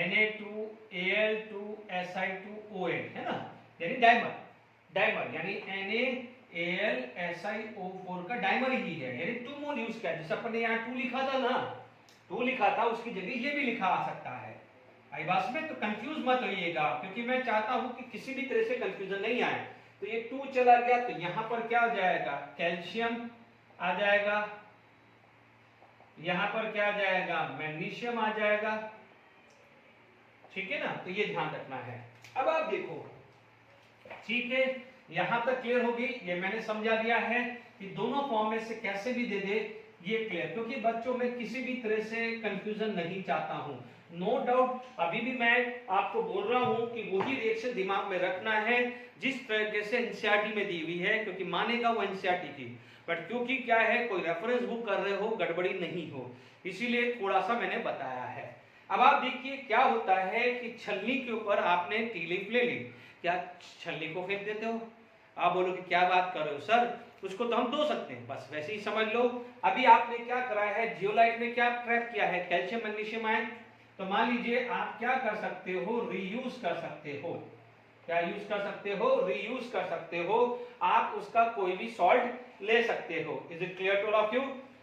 Na2Al2Si2OH, है ना, यानी डाइमर यानी NaAlSiO4 का डाइमर ही है, यानी 2 मोल यूज किया। जैसे अपन ने यहाँ 2 लिखा था ना, 2 लिखा था, उसकी जगह ये भी लिखा आ सकता है। आई बात में तो कंफ्यूज मत होइएगा, क्योंकि मैं चाहता हूं कि किसी भी तरह से कंफ्यूजन नहीं आए। तो ये 2 चला गया, तो यहां पर क्या हो जाएगा, कैल्शियम आ जाएगा, यहां पर क्या आ जाएगा, मैग्नीशियम आ जाएगा, ठीक है ना। तो ये ध्यान रखना है। अब आप देखो, ठीक है, यहां तक क्लियर होगी, ये मैंने समझा दिया है कि दोनों फॉर्म में से कैसे भी दे दे, ये क्लियर, क्योंकि बच्चों में किसी भी तरह से कंफ्यूजन नहीं चाहता हूं। नो डाउट अभी भी मैं आपको बोल रहा हूं कि वही रिएक्शन दिमाग में रखना है जिस तरीके से एनसीईआरटी में दी हुई है, क्योंकि मानेगा वो एनसीईआरटी की, बट क्योंकि क्या है कोई रेफरेंस बुक कर रहे हो, गड़बड़ी नहीं हो, इसीलिए थोड़ा सा मैंने बताया है। अब आप देखिए क्या होता है कि छलनी के ऊपर आपने टी लीफ ले ली, क्या छलनी को फेंक देते हो? आप बोलोगे क्या बात कर रहे हो सर, उसको तो हम धो सकते हैं, बस वैसे ही समझ लो। अभी आपने क्या करा है, जियोलाइट में क्या ट्रैप किया है, कैल्शियम मैग्नीशियम आयन, तो मान लीजिए आप क्या कर सकते हो, रीयूज कर सकते हो। क्या यूज कर सकते हो? रीयूज कर सकते हो। आप उसका कोई भी सॉल्ट ले सकते हो। Is it clear to all of you?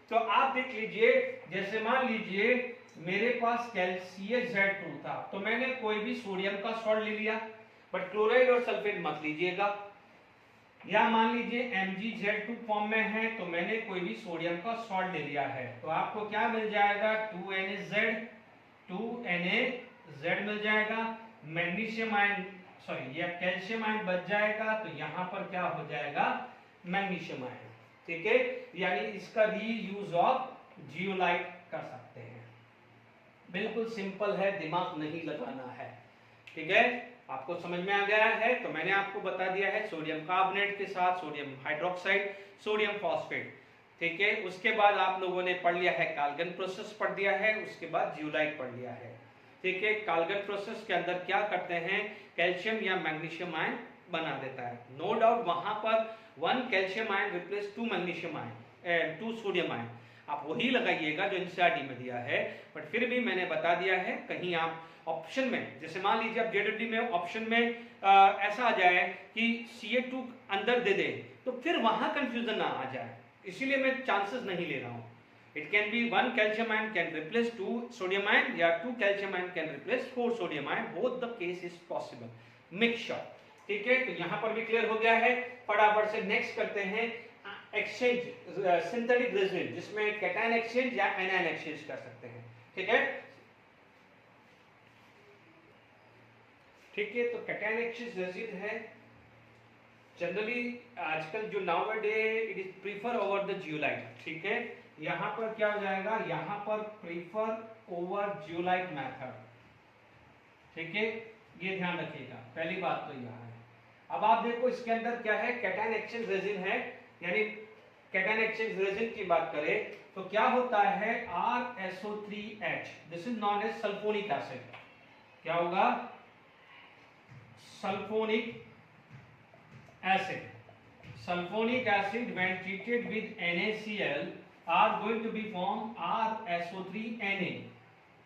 तो आप देख लीजिए, जैसे मान लीजिए मेरे पास CaCH2 था, तो मैंने कोई भी सोडियम का सॉल्ट ले लिया, बट क्लोराइड और सल्फेट मत लीजिएगा। या मान लीजिए MgZ2 फॉर्म में है, तो मैंने कोई भी सोडियम का सॉल्ट ले लिया है, तो आपको क्या मिल जाएगा, 2NaZ मिल जाएगा। मैग्नीशियम आयन सॉरी यह कैल्शियम आयन बच जाएगा, तो यहां पर क्या हो जाएगा, मैग्नीशियम आयन। ठीक है, यानी इसका रीयूज ऑफ जियोलाइट कर सकते हैं। बिल्कुल सिंपल है, दिमाग नहीं लगाना है। ठीक है, आपको समझ में आ गया है? तो मैंने आपको बता दिया है सोडियम कार्बोनेट के साथ सोडियम हाइड्रोक्साइड, सोडियम फॉस्फेट। ठीक है, उसके बाद आप लोगों ने पढ़ लिया है काल्गन प्रोसेस पढ़ दिया है, उसके बाद जियोलाइट पढ़ लिया है। ठीक है, काल्गन प्रोसेस के अंदर क्या करते हैं, कैल्शियम या मैग्नीशियम आयन बना देता है। नो डाउट वहां पर 1 calcium ion replace 2 magnesium ion 2 sodium ion, आप वही लगाइएगा जो एनसीईआरटी में दिया है। बट फिर भी मैंने बता दिया है, कहीं आप ऑप्शन में, जैसे मान लीजिए आप जेडब्ल्यू में ऑप्शन में ऐसा आ जाए कि Ca2 अंदर दे दे, तो फिर वहां कंफ्यूजन ना आ जाए, इसीलिए मैं चांसेस नहीं ले रहा हूं। It can be 1 calcium ion can replace 2 sodium ion, या 2 calcium ion can replace 4 sodium ion. Both the case is possible. Make sure. ठीक है, तो यहाँ पर भी क्लियर हो गया है। फटाफट से नेक्स्ट करते हैं एक्सचेंज सिंथेटिक रेजिन, जिसमें कैटायन एक्सचेंज या एनायन एक्सचेंज कर सकते हैं। ठीक है, ठीक है, तो कैटायन एक्सचेंज रेजिन है जनरली आजकल जो now day it is prefer over the zeolite. ठीक है, यहां पर क्या हो जाएगा, यहां पर प्रीफर ओवर जियोलाइट मेथड। ठीक है, ये ध्यान रखिएगा, पहली बात तो यह है। अब आप देखो इसके अंदर क्या है, कैटायन एक्सचेंज रेजिन है, यानी कैटायन एक्सचेंज रेजिन की बात करें तो क्या होता है, RSO3H, this is known as sulphonic acid. क्या होगा, sulphonic acid. Sulfonic acid when treated with NaCl are going to be formed RSO3Na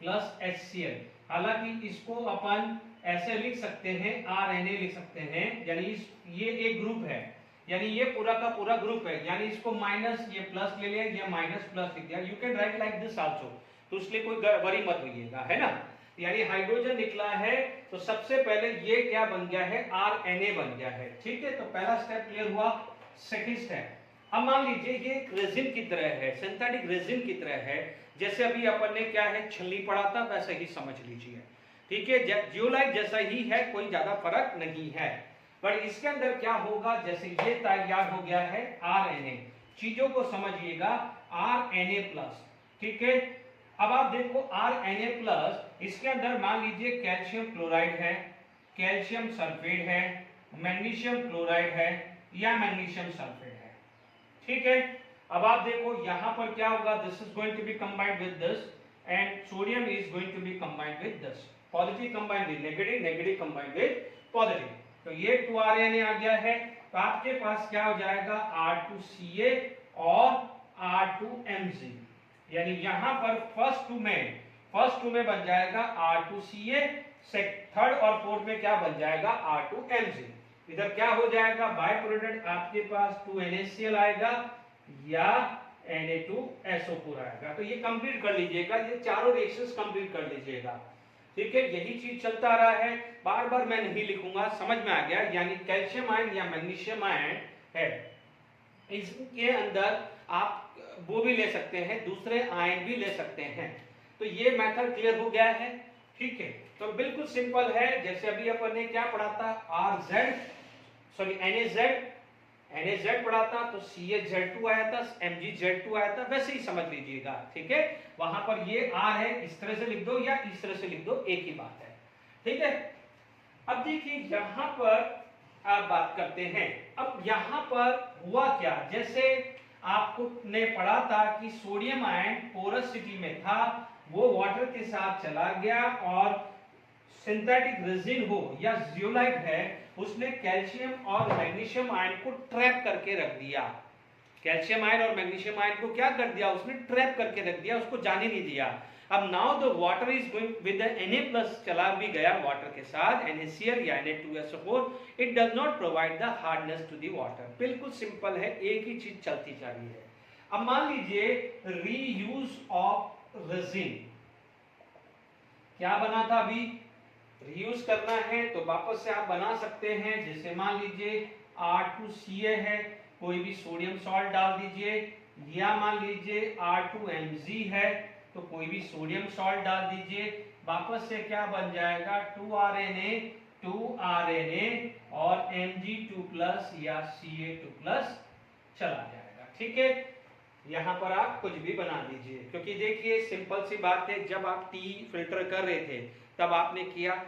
plus HCl। हालांकि इसको अपन ऐसे लिख सकते हैं, RNA लिख सकते हैं, यानी ये एक ग्रुप है, यानी ये पूरा का पूरा ग्रुप है, यानी इसको माइनस ये प्लस ले लिया, ये माइनस प्लस लिख दिया। You can write like this also, तो इसलिए कोई वरी मत होइएगा, है ना। यानी हाइड्रोजन निकला है, तो सबसे पहले ये क्या बन गया है, RNA बन गया है। ठीक है, तो पहला स्टेप क्लियर हुआ। सेकंड स्टेप, अब मान लीजिए ये एक रेजिन की तरह है, सिंथेटिक रेजिन की तरह है, जैसे अभी अपन ने क्या है छलनी पढ़ा था, वैसा ही समझ लीजिए। ठीक है, जियोलाइट जैसा ही है, कोई ज्यादा फर्क नहीं है। पर इसके अंदर क्या होगा, जैसे ये तैयार हो गया है RNA, चीजों को समझिएगा, RNA प्लस। ठीक है, अब आप देखो RNA प्लस, इसके अंदर मान लीजिए कैल्शियम क्लोराइड है, कैल्शियम सल्फेट है, मैग्नीशियम क्लोराइड है या मैग्नीशियम सल्फेट है। ठीक है, अब आप देखो यहां पर क्या होगा, this is going to be combined with this and sodium is going to be combined with this, positive combined with negative, negative combined with positive. तो ये 2 RNA आ गया है, तो आपके पास क्या हो जाएगा, R2Ca और R2Mg, यानी यहां पर फर्स्ट टू में बन जाएगा R2Ca, थर्ड और फोर्थ में क्या बन जाएगा, R2Mg। इधर क्या हो जाएगा, बाय प्रोडक्ट आपके पास 2NaCl आएगा या Na2SO4 आएगा। तो ये कंप्लीट कर लीजिएगा, ये चारों रिएक्शंस कंप्लीट कर लीजिएगा। ठीक है, यही चीज चलता रहा है, बार बार मैं नहीं लिखूंगा, समझ में आ गया। यानी कैल्शियम आयन या मैग्नीशियम आयन है, इसके अंदर आप वो भी ले सकते हैं, दूसरे आयन भी ले सकते हैं। तो ये मेथड क्लियर हो गया है। ठीक है, तो बिल्कुल सिंपल है, जैसे अभी अपन ने क्या पढ़ा था, NaZ NaZ पढ़ा था तो CaZ2 आया था, MgZ2 आया था, वैसे ही समझ लीजिएगा, ठीक है। वहां पर ये R है, इस तरह से लिख दो या इस तरह से लिख दो, एक ही बात है, ठीक है। अब देखिए यहां पर आप बात करते हैं, अब यहां पर हुआ क्या, जैसे आपको ने पढ़ा था कि सोडियम आयन पोरसिटी में था, वो वाटर के साथ चला गया और सिंथेटिक रेजिन हो या जियोलाइट है, उसने कैल्शियम और मैग्नीशियम आयन को ट्रैप करके रख दिया। कैल्शियम आयन और मैग्नीशियम आयन को क्या कर दिया, उसने ट्रैप करके रख दिया, उसको जाने नहीं दिया। अब now the water is going with Na+ चला भी गया वाटर के साथ, NaCl या Na2SO4, it does not provide the hardness to the water. बिल्कुल सिंपल है, एक ही चीज चलती जा रही है। अब मान लीजिए रीयूज ऑफ रेजिन, क्या बना था, अभी रीयूज करना है तो वापस से आप बना सकते हैं। जैसे मान लीजिए R2Ca है, कोई भी सोडियम सॉल्ट डाल दीजिए, या मान लीजिए R2Mg है तो कोई भी सोडियम सॉल्ट डाल दीजिए, वापस से क्या बन जाएगा 2RNA और Mg2+ या Ca2+ चला जाएगा, ठीक है। यहां पर आप कुछ भी बना दीजिए, क्योंकि देखिए सिंपल सी बात है, जब आप टी फिल्टर कर रहे थे तब आपने किया,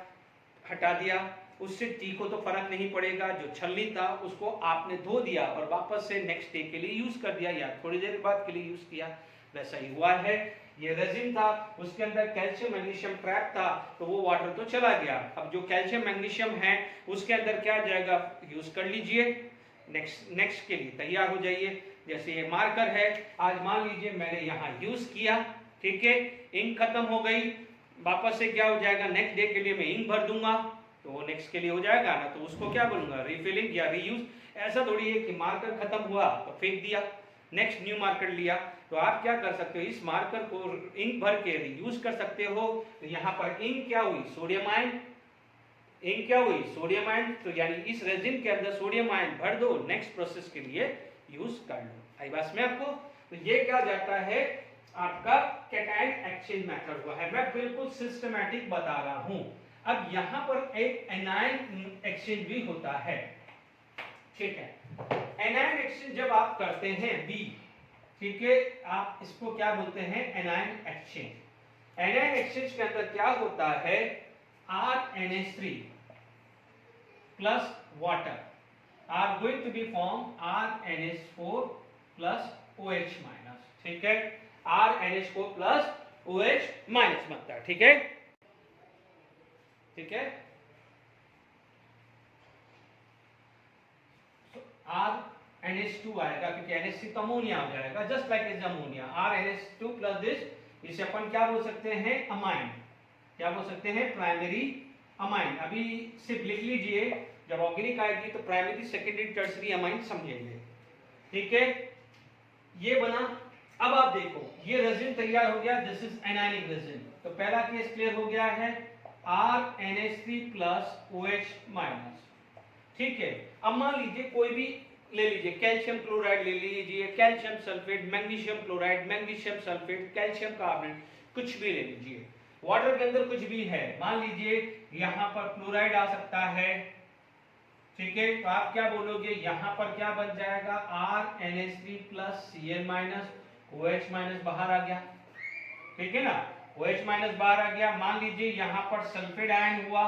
हटा दिया, उससे टी को तो फर्क नहीं पड़ेगा, जो छलनी था उसको आपने धो दिया और वापस से नेक्स्ट डे के लिए यूज कर दिया या थोड़ी देर बाद के लिए यूज किया, वैसा ही हुआ है। ये रेजिन था, उसके अंदर कैल्शियम मैग्नीशियम ट्रैप था, तो वो वाटर तो चला गया। अब जो कैल्शियम मैग्नीशियम है उसके अंदर क्या जाएगा, यूज कर लीजिए, नेक्स्ट के लिए तैयार हो जाइए। जैसे ये मार्कर है, आज मान लीजिए मैंने यहाँ यूज किया, ठीक है, इंक खत्म हो गई, वापस से क्या हो जाएगा, नेक्स्ट डे के लिए मैं इंक भर दूंगा तो वो नेक्स्ट के लिए हो जाएगा ना, तो उसको क्या बोलूंगा, रिफिलिंग या रीयूज। ऐसा थोड़ी है कि मार्कर खत्म हुआ तो फेंक दिया, नेक्स्ट न्यू मार्कर लिया। तो आप क्या कर सकते हो, इस मार्कर को इंक भर के रीयूज कर सकते हो। तो यहाँ पर इंक क्या हुई, सोडियम आयन, इंक क्या हुई, सोडियम आयन, तो यानी इस रेजिन के अंदर सोडियम आयन भर दो, नेक्स्ट प्रोसेस के लिए यूज कर लो। आई बात में आपको, तो ये क्या जाता है, आपका कैटायन एक्सचेंज मेथड हुआ है, मैं बिल्कुल सिस्टमैटिक बता रहा हूं। अब यहां पर एक एनायन एक्सचेंज भी होता है, ठीक है। एनायन एक्सचेंज जब आप करते हैं बी, ठीक है, आप इसको क्या बोलते हैं, एनायन एक्सचेंज। एनायन एक्सचेंज के अंदर क्या होता है, RNH3 plus water are going to be formed RNH4 plus OH minus, ठीक है, RNH4 plus OH minus बनता है, ठीक है, ठीक है। RNH2 आएगा क्योंकि NH3 तो अमोनिया हो जाएगा, just like is ammonia, RNH2 plus this, इसे अपन क्या बोल सकते हैं, अमाइन, क्या बोल सकते हैं, प्राइमरी अमाइन। अभी सिर्फ लिख लीजिए, जब ऑर्गेनिक आएगी तो प्राइमरी सेकेंडरी टर्सरी अमाइन समझेंगे, ठीक है। ये बना। अब आप देखो ये रेजिन तैयार हो गया, दिस इज एनायनिक रेजिन। तो पहला केस क्लियर हो गया है, RNH3 प्लस OH माइनस, ठीक है। अब मान लीजिए कोई भी ले लीजिए, कैल्शियम क्लोराइड ले लीजिए, calcium sulphate, magnesium chloride, magnesium sulphate, calcium carbonate, कुछ भी ले लीजिए, वाटर के अंदर कुछ भी है, मान लीजिए यहां पर क्लोराइड आ सकता है, ठीक है। तो आप क्या बोलोगे, यहां पर क्या बन जाएगा, RNH3 plus Cl minus, OH minus बाहर आ गया, ठीक है ना, OH माइनस बाहर आ गया। मान लीजिए यहां पर सल्फेट आयन हुआ,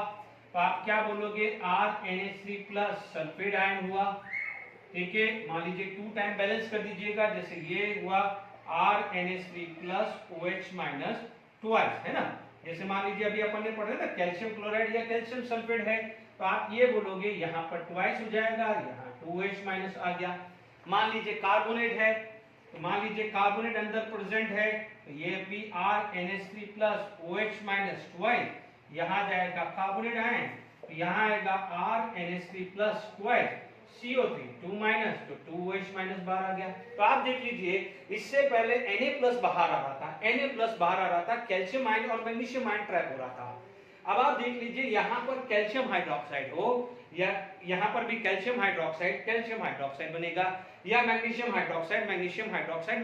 तो आप क्या बोलोगे, RNH3 प्लस सल्फेट आयन हुआ, ठीक है। मान लीजिए 2 टाइम बैलेंस कर दीजिएगा, जैसे ये हुआ RNH3 plus OH minus twice, है ना। जैसे मान लीजिए अभी अपन ने पढ़ा ना कैल्शियम क्लोराइड या कैल्शियम सल्फेट है, तो आप ये बोलोगे यहाँ पर ट्वाइस हो जाएगा, यहाँ 2H माइनस आ गया। मान लीजिए कार्बोनेट है, तो मान लीजिए कार्बोनेट अंदर प्रेजेंट है, तो ये भी RNH3 plus OH minus twice, यहाँ जाएगा कार्बोनेट आयन, तो यहाँ आएगा RNH3 plus twice CO3 2 minus, तो 2OH माइनस बाहर आ गया। तो आप देख लीजिए, इससे पहले Na प्लस बाहर आ रहा था, Na प्लस बाहर आ रहा था, कैल्शियम आयन और मैग्नीशियम आयन ट्रैप हो रहा था। अब आप देख लीजिए यहाँ पर कैल्शियम हाइड्रोक्साइड हो, या यहाँ पर भी कैल्शियम हाइड्रोक्साइड बनेगा, या मैग्नीशियम हाइड्रोक्साइड मैग्नीशियम हाइड्रोक्साइड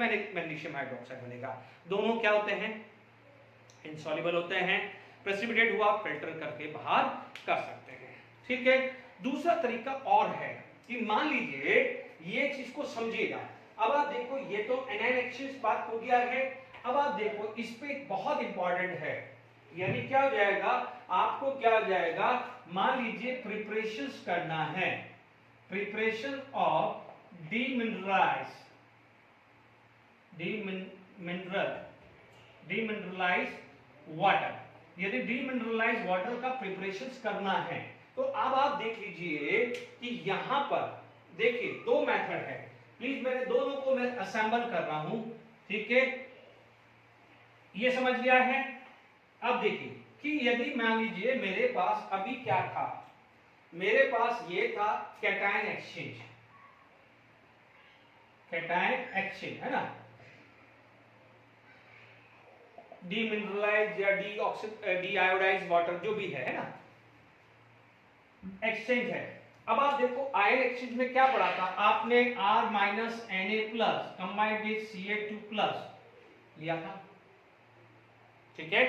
बनेगा। दोनों क्या होते हैं, इनसॉल्युबल होते हैं, प्रेसिपिटेट हुआ फिल्टर करके बाहर कर सकते हैं, ठीक है। दूसरा तरीका और है कि मान लीजिए ये चीज को समझिएगा। अब आप देखो ये तो एनायन एक्सचेंज बात हो गया है। अब आप देखो इस पे बहुत इंपॉर्टेंट है, यानी क्या हो जाएगा, आपको क्या हो जाएगा, मान लीजिए प्रिपरेशंस करना है, प्रिपरेशन ऑफ डीमिनरलाइज वाटर। यदि डीमिनरलाइज वाटर का प्रिपरेशंस करना है तो अब आप देख लीजिए कि यहां पर देखिए दो मेथड है। प्लीज मैंने दोनों को मैं असेंबल कर रहा हूं, ठीक है, ये समझ लिया है। अब देखिए कि यदि मान लीजिए मेरे पास अभी क्या था, मेरे पास ये था कैटायन एक्सचेंज, कैटायन एक्सचेंज है ना, डीमिनरलाइज या डीआयोडाइज वाटर जो भी है ना, एक्सचेंज है। अब आप देखो आयन एक्सचेंज में क्या पढ़ा था आपने, R minus Na plus combined with Ca2 plus लिया था, ठीक है,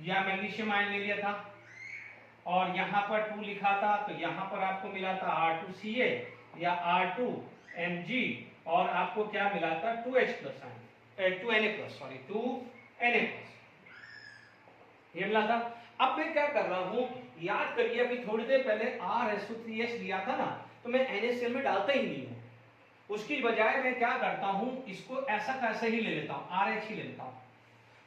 या मैग्नीशियम आयन ले लिया था और यहां पर 2 लिखा था, तो यहां पर आपको मिला था R2Ca या R2Mg और आपको क्या मिला था 2H plus ion, 2Na plus, sorry 2Na plus, ये मिला था। अब मैं क्या कर रहा हूं, याद करिए अभी थोड़ी देर पहले RSO3H लिया था ना, तो मैं NaCl में डालता ही नहीं हूं, उसकी बजाय मैं क्या करता हूं, इसको ऐसा कैसे ही ले लेता हूं, RH ही ले लेता हूं।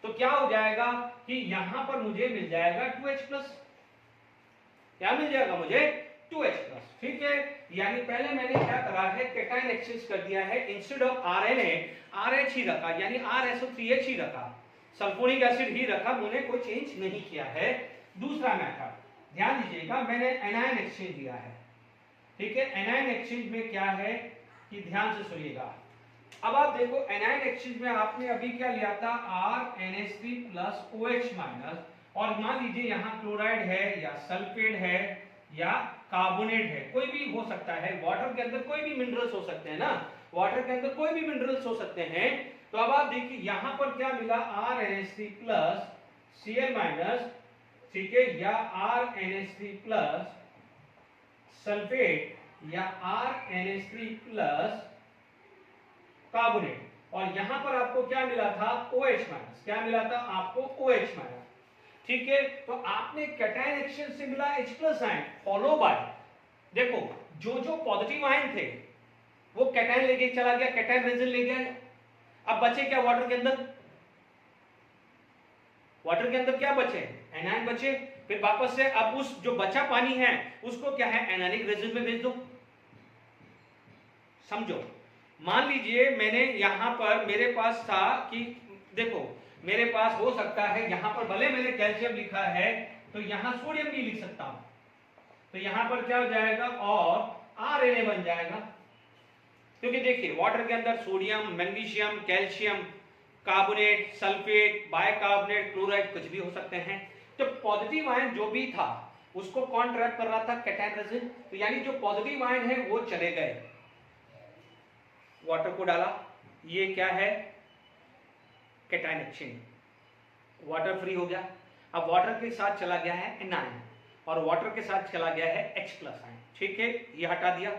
तो क्या हो जाएगा कि यहां पर मुझे मिल जाएगा 2H प्लस, क्या मिल जाएगा मुझे 2H प्लस, ठीक है। यानी पहले मैंने क्या करा है, कैटायन एक्सचेंज कर दिया है, इंस्टेड ऑफ RNA RH ही रखा, यानी RSO3H ही रखा, सल्फोनिक एसिड ही रखा, मैंने कोई चेंज नहीं किया है। दूसरा मेथड ध्यान दीजिएगा, मैंने एनायन एक्सचेंज दिया है, ठीक है। एनायन एक्सचेंज में क्या है कि ध्यान से सुनिएगा, अब आप देखो एनायन एक्सचेंज में आपने अभी क्या लिया था, RNH3 प्लस OH माइनस, और मान लीजिए यहाँ क्लोराइड है या सल्फेट है या कार्बोनेट है, कोई भी हो सकता है, वाटर के अंदर कोई भी मिनरल्स हो सकते हैं ना, वाटर के अंदर कोई भी मिनरल्स हो सकते हैं। तो अब आप देखिए यहां पर क्या मिला, RNH3 प्लस Cl माइनस, ठीक है, या RNH3 प्लस सल्फेट या RNH3 प्लस कार्बोनेट, और यहां पर आपको क्या मिला था OH माइनस, क्या मिला था आपको OH माइनस, ठीक है। तो आपने कैटायन एक्सचेंज से मिला H plus ion, follow by देखो जो जो पॉजिटिव आयन थे वो कैटायन लेके चला गया, कैटायन रेजन ले गया, अब बचे क्या वाटर के अंदर, वाटर के अंदर क्या बचे, एनायन बचे, फिर वापस से अब उस जो बचा पानी है उसको क्या है, एनायनिक रेजन में भेज दो। समझो, मान लीजिए मैंने यहां पर मेरे पास था कि देखो मेरे पास हो सकता है यहां पर भले मैंने कैल्शियम लिखा है तो यहां सोडियम भी लिख सकता हूं, तो यहां पर क्या हो जाएगा और RNA बन जाएगा, क्योंकि देखिए वाटर के अंदर sodium, magnesium, calcium, carbonate, sulphate, bicarbonate, chloride कुछ भी हो सकते हैं। तो पॉजिटिव आयन जो भी था उसको कौन ट्रैप कर रहा था, कैटायन रेजन, तो यानी जो पॉजिटिव आयन है वो चले गए, वाटर को डाला, ये क्या है कैटायन एक्सचेंज, वाटर फ्री हो गया। अब वाटर के साथ चला गया है एनायन और वाटर के साथ चला गया है H प्लस आयन, ठीक है, ये हटा दिया।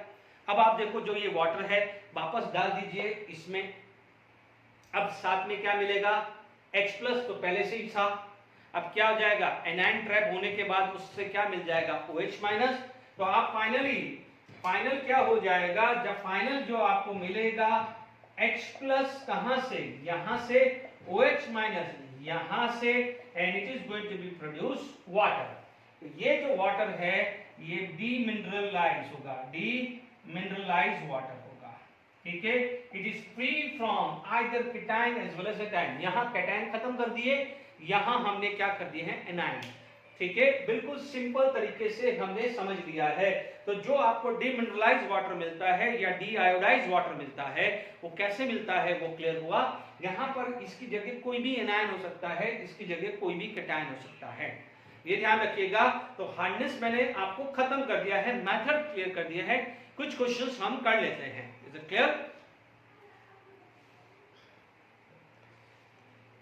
अब आप देखो जो ये वाटर है वापस डाल दीजिए इसमें, अब साथ में क्या मिलेगा H प्लस, तो पहले से ही था, अब क्या हो जाएगा एनायन ट्रैप होने के बाद उससे क्या मिल जाएगा OH माइनस, तो आप फाइनल क्या हो जाएगा, जब फाइनल जो आपको मिलेगा H प्लस कहां से, यहां से OH माइनस यहां से, and it is going to be produce water. तो ये जो वाटर है ये डीमिनरलाइज होगा, डीमिनरलाइज वाटर होगा, ठीक है। It is free from either cation as well as anion, यहां कैटायन खत्म कर दिए, यहां हमने क्या कर दिए हैं एनायन, ठीक है। बिल्कुल सिंपल तरीके से हमने समझ लिया है। तो जो आपको डीमिनरलाइज वाटर मिलता है या डीआयोडाइज वाटर मिलता है वो कैसे मिलता है वो क्लियर हुआ। यहां पर इसकी जगह कोई भी एनायन हो सकता है, इसकी जगह कोई भी कैटायन हो सकता है, ये ध्यान रखिएगा। तो हार्डनेस मैंने आपको खत्म कर दिया है, मेथड क्लियर कर दिया है, कुछ क्वेश्चंस हम कर लेते हैं, इज इट क्लियर।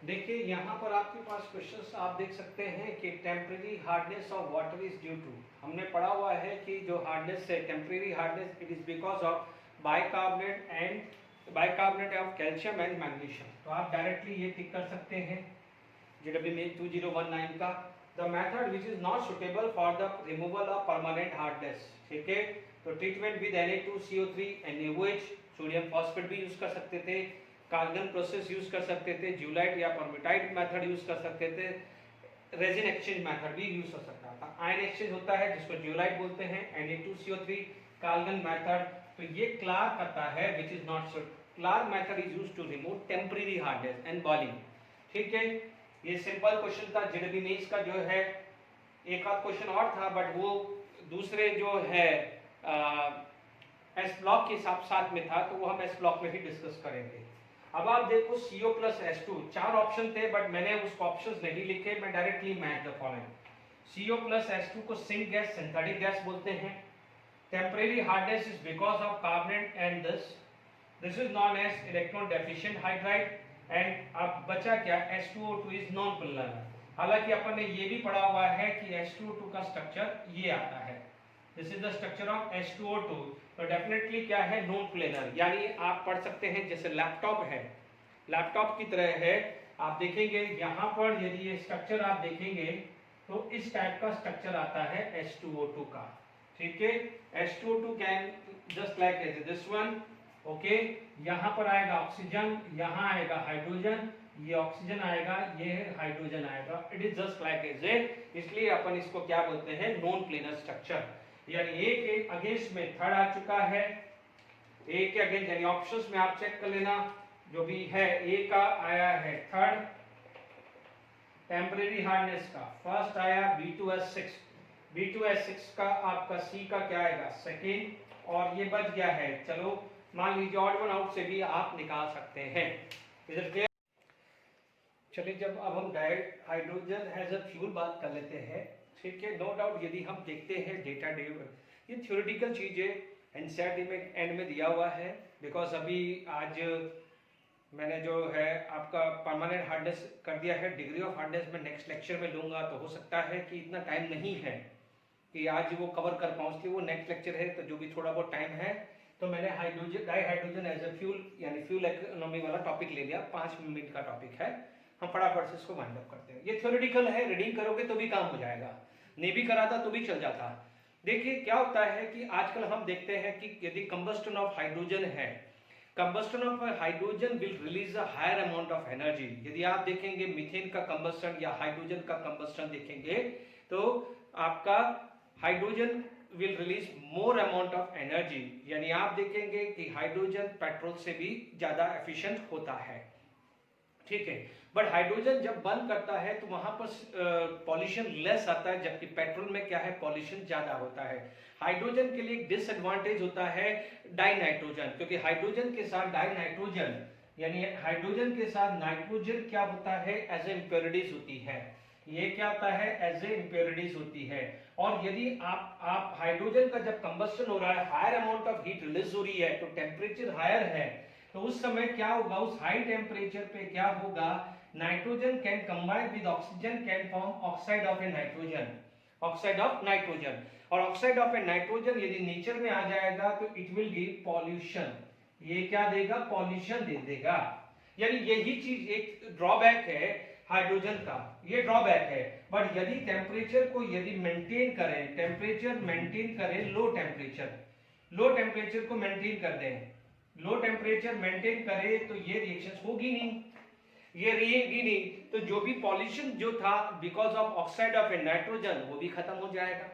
देखिए यहां पर आपके पास क्वेश्चंस आप देख सकते हैं कि temporary hardness of water is due to, हमने पढ़ा हुआ है कि जो हार्डनेस है temporary hardness it is because of bicarbonate of calcium and magnesium. तो आप डायरेक्टली ये टिक कर सकते हैं JWM 2019 का। The method which is not suitable for the removal of permanent hardness, ठीक है। तो treatment with Na2CO3 NaOH, sodium phosphate भी यूज कर सकते थे, कार्गन प्रोसेस यूज कर सकते थे, ज्यूलाइट या परमिटाइट मेथड यूज कर सकते थे, रेजिन एक्सचेंज मेथड भी यूज हो सकता था। आयन एक्सचेंज होता है जिसको ज्यूलाइट बोलते हैं, Na2CO3 कार्गन मेथड। तो ये क्लार्क आता है which is not so. Clark method is used to remove temporary hardness and boiling, ठीक है। ये सिंपल क्वेश्चन था JEE मेंस का जो है। एक आध क्वेश्चन और था बट वो दूसरे जो है एस ब्लॉक के साथ में था, तो वो हम एस ब्लॉक में ही डिस्कस करेंगे। अब आप देखो CO प्लस H2, 4 ऑप्शन थे बट मैंने उसको ऑप्शंस नहीं लिखे, मैं directly match the following. CO plus H2 को सिंक गैस, सिंथेटिक गैस बोलते हैं। Temporary hardness is because of carbonate and this is known as electron deficient hydride. And अब बचा क्या, H2O2 इज नॉन प्लेनर। हालांकि अपन ने ये भी पढ़ा हुआ है कि H2O2 का स्ट्रक्चर ये आता है, this is the structure of H2O2। तो डेफिनेटली क्या है, नॉन प्लेनर। यानी आप पढ़ सकते हैं जैसे लैपटॉप है, लैपटॉप की तरह है। आप देखेंगे यहाँ पर यदि ये स्ट्रक्चर आप देखेंगे तो इस टाइप का स्ट्रक्चर आता है H2O2 का, ठीक है। H2O2 can just like this one, okay. यहाँ पर आएगा ऑक्सीजन, यहाँ आएगा हाइड्रोजन, ये ऑक्सीजन आएगा, ये हाइड्रोजन आएगा। It is just like as a, इसलिए अपन इसको क्या बोलते हैं, नॉन प्लेनर स्ट्रक्चर। यानी ए के अगेंस्ट में थर्ड आ चुका है, ए के अगेंस्ट, यानी ऑप्शंस में आप चेक कर लेना जो भी है। ए का आया है थर्ड, टेम्परेरी हार्डनेस का फर्स्ट आया B2S6, B2S6 का आपका C का क्या आएगा, सेकेंड, और ये बच गया है। चलो मान लीजिए ऑड वन आउट से भी आप निकाल सकते हैं। इधर क्लियर। चलिए जब अब हम direct hydrogen as a fuel बात कर लेते हैं, ठीक है। नो डाउट यदि हम देखते हैं डेटा ये थ्योरेटिकल चीज़ें एनसीईआरटी में एंड में दिया हुआ है। बिकॉज अभी आज मैंने जो है आपका परमानेंट हार्डनेस कर दिया है, डिग्री ऑफ हार्डनेस में नेक्स्ट लेक्चर में लूँगा, तो हो सकता है कि इतना टाइम नहीं है कि आज वो कवर कर पाऊँ, इसलिए वो नेक्स्ट लेक्चर है। तो जो भी थोड़ा बहुत टाइम है तो मैंने hydrogen dihydrogen as a fuel यानी फ्यूल इकोनॉमी वाला टॉपिक ले लिया, 5 मिनट का टॉपिक है, हम फटाफट से इसको वाइंड अप करते हैं। ये थ्योरेटिकल है, रीडिंग करोगे तो भी काम हो जाएगा, नहीं भी कराता तो भी चल जाता। देखिए क्या होता है कि आजकल हम देखते हैं कि यदि कंबस्टन ऑफ हाइड्रोजन है, combustion of hydrogen will release a higher amount of energy. यदि आप देखेंगे मीथेन का कंबस्टन या हाइड्रोजन का कंबस्टन देखेंगे तो आपका hydrogen will release more amount of energy. यानी आप देखेंगे कि हाइड्रोजन पेट्रोल से भी ज्यादा एफिशिएंट होता है, ठीक है। बट हाइड्रोजन जब बर्न करता है तो वहां पर पॉल्यूशन लेस आता है, जबकि पेट्रोल में क्या है, पॉल्यूशन ज्यादा होता है। हाइड्रोजन के लिए एक डिसएडवांटेज होता है डाई नाइट्रोजन, क्योंकि हाइड्रोजन के साथ डाई नाइट्रोजन यानी हाइड्रोजन के साथ नाइट्रोजन क्या होता है, एज ए इम्प्योरिटीज होती है। ये क्या होता है, एज ए इम्प्योरिटीज होती है। और यदि आप हाइड्रोजन का जब कंबस्टन हो रहा है, higher amount of heat release हो रही है, तो टेम्परेचर हायर है, तो उस समय क्या होगा, उस हाई टेम्परेचर पे क्या होगा, nitrogen can combine with oxygen can form oxide of A nitrogen, oxide of nitrogen. और ऑक्साइड ऑफ ए नाइट्रोजन यदि नेचर में आ जाएगा तो इट विल गिव पॉल्यूशन। ये क्या देगा, पॉल्यूशन दे देगा। यानी यही चीज एक ड्रॉबैक है हाइड्रोजन का, ये ड्रॉबैक है। बट यदि टेम्परेचर को यदि मेंटेन करें, टेम्परेचर मेंटेन करें, लो टेम्परेचर को मेंटेन कर दें, लो टेम्परेचर मेंटेन करे तो ये रिएक्शंस होगी नहीं, ये रहेगी नहीं, तो जो भी पॉल्यूशन जो था because of oxide of A nitrogen वो भी खत्म हो जाएगा,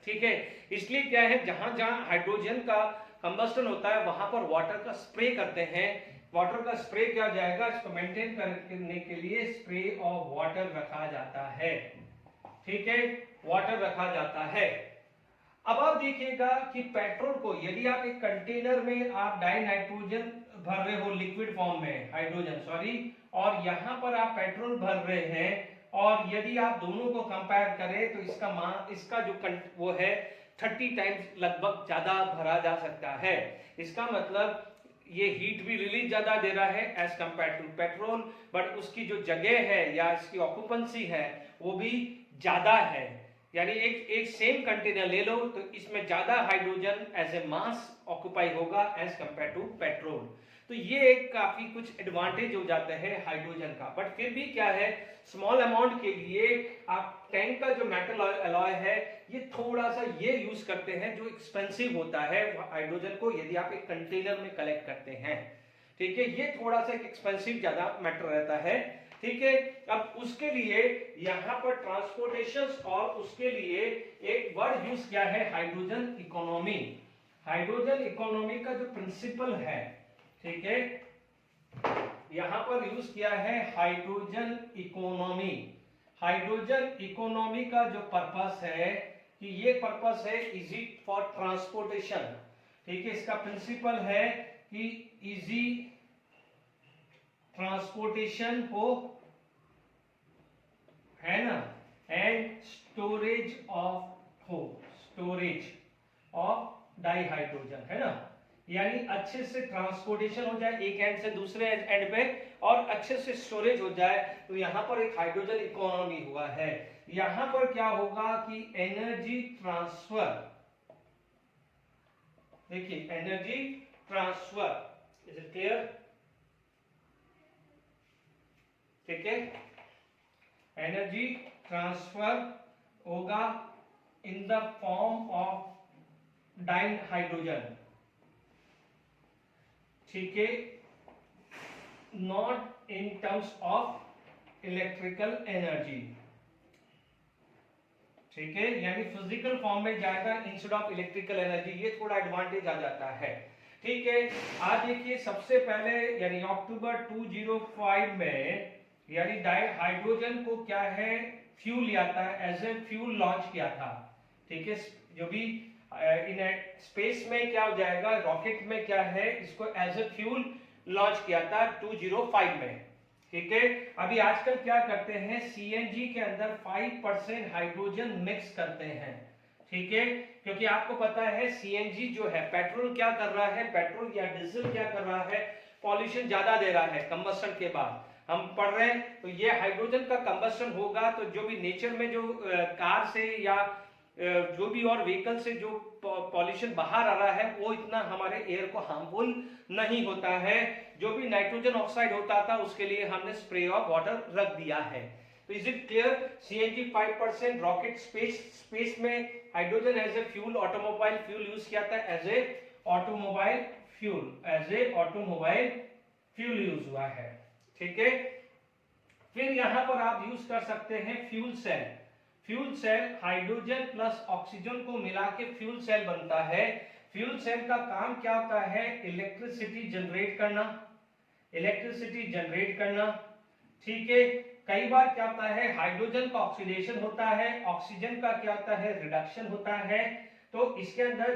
ठीक है। इसलिए क्या है, जहां जहां हाइड्रोजन का कंबस्टन होता है वहां पर वाटर का स्प्रे करते हैं। वाटर का स्प्रे क्या जाएगा, इसको मेंटेन करने के लिए स्प्रे ऑफ वाटर रखा जाता है, ठीक है, वाटर रखा जाता है। अब आप देखिएगा कि पेट्रोल को यदि आप एक कंटेनर में आप डाई नाइट्रोजन भर रहे हो लिक्विड फॉर्म में, हाइड्रोजन सॉरी, और यहां पर आप पेट्रोल भर रहे हैं, और यदि आप दोनों को कंपेयर करें तो इसका जो वो है 30 टाइम्स लगभग ज्यादा भरा जा सकता है। इसका मतलब ये हीट भी रिलीज ज्यादा दे रहा है as compare to petrol, but उसकी जो जगह है या इसकी ऑक्यूपेंसी है वो भी ज्यादा है। यानी एक सेम कंटेनर ले लो तो इसमें ज्यादा hydrogen as a mass occupy होगा एज कंपेयर टू पेट्रोल। तो ये एक काफी कुछ एडवांटेज हो जाता है हाइड्रोजन का। बट फिर भी क्या है, स्मॉल अमाउंट के लिए आप टैंक का जो मेटल अलॉय है ये थोड़ा सा ये यूज करते हैं जो एक्सपेंसिव होता है हाइड्रोजन को, यदि आप एक कंटेनर में कलेक्ट करते हैं। ठीक है, ये थोड़ा सा एक्सपेंसिव ज्यादा मैटर रहता है। ठीक है, अब उसके लिए यहां पर ट्रांसपोर्टेशन और उसके लिए एक वर्ड यूज किया है हाइड्रोजन इकोनॉमी। हाइड्रोजन इकोनॉमी का जो प्रिंसिपल है, ठीक है, यहां पर यूज किया है हाइड्रोजन इकोनॉमी। हाइड्रोजन इकोनॉमी का जो पर्पस है कि ये पर्पस है इजी फॉर ट्रांसपोर्टेशन। ठीक है, इसका प्रिंसिपल है कि इजी ट्रांसपोर्टेशन हो, है ना, एंड स्टोरेज ऑफ डाइहाइड्रोजन, है ना, यानी अच्छे से ट्रांसपोर्टेशन हो जाए एक एंड से दूसरे एंड पे और अच्छे से स्टोरेज हो जाए। तो यहां पर एक हाइड्रोजन इकोनॉमी हुआ है। यहां पर क्या होगा कि एनर्जी ट्रांसफर, देखिए energy transfer, is it clear? ठीक है, एनर्जी ट्रांसफर होगा in the form of dihydrogen. ठीक है, not in terms of electrical energy. ठीक है, यानी फिजिकल फॉर्म में जाएगा इंस्टेड ऑफ इलेक्ट्रिकल एनर्जी, ये थोड़ा एडवांटेज आ जाता है। ठीक है, आज देखिए सबसे पहले यानी अक्टूबर 2005 में यानी हाइड्रोजन को क्या है फ्यूल लिया था, एज ए फ्यूल लॉन्च किया था। ठीक है, जो भी इन स्पेस में क्या हो जाएगा, रॉकेट में क्या है, इसको एज ए फ्यूल लॉन्च किया था 2005 में। ठीक है, अभी आजकल क्या करते हैं, सीएनजी के अंदर 5% हाइड्रोजन मिक्स करते हैं। ठीक है, क्योंकि आपको पता है सीएनजी जो है, पेट्रोल क्या कर रहा है, पेट्रोल या डीजल क्या कर रहा है, पॉल्यूशन ज्यादा दे रहा है कंबस्शन के बाद। हम पढ़ रहे हैं तो ये हाइड्रोजन का कंबस्शन होगा तो जो भी नेचर में जो कार से या जो भी और व्हीकल से जो पॉल्यूशन बाहर आ रहा है वो इतना हमारे एयर को हार्मफुल नहीं होता है। जो भी नाइट्रोजन ऑक्साइड होता था उसके लिए हमने स्प्रे ऑफ वाटर रख दिया है। तो is it clear, CNG 5%, rocket space में hydrogen as a fuel, automobile fuel use किया था, as a automobile fuel use हुआ है। ठीक है, फिर यहां पर आप यूज कर सकते हैं fuel cell. Fuel cell hydrogen plus oxygen को मिला के फ्यूल सेल बनता है। फ्यूल सेल का काम क्या होता है, इलेक्ट्रिसिटी जनरेट करना। ठीक है, कई बार क्या होता है, हाइड्रोजन का ऑक्सीडेशन होता है, ऑक्सीजन का क्या होता है, रिडक्शन होता है, तो इसके अंदर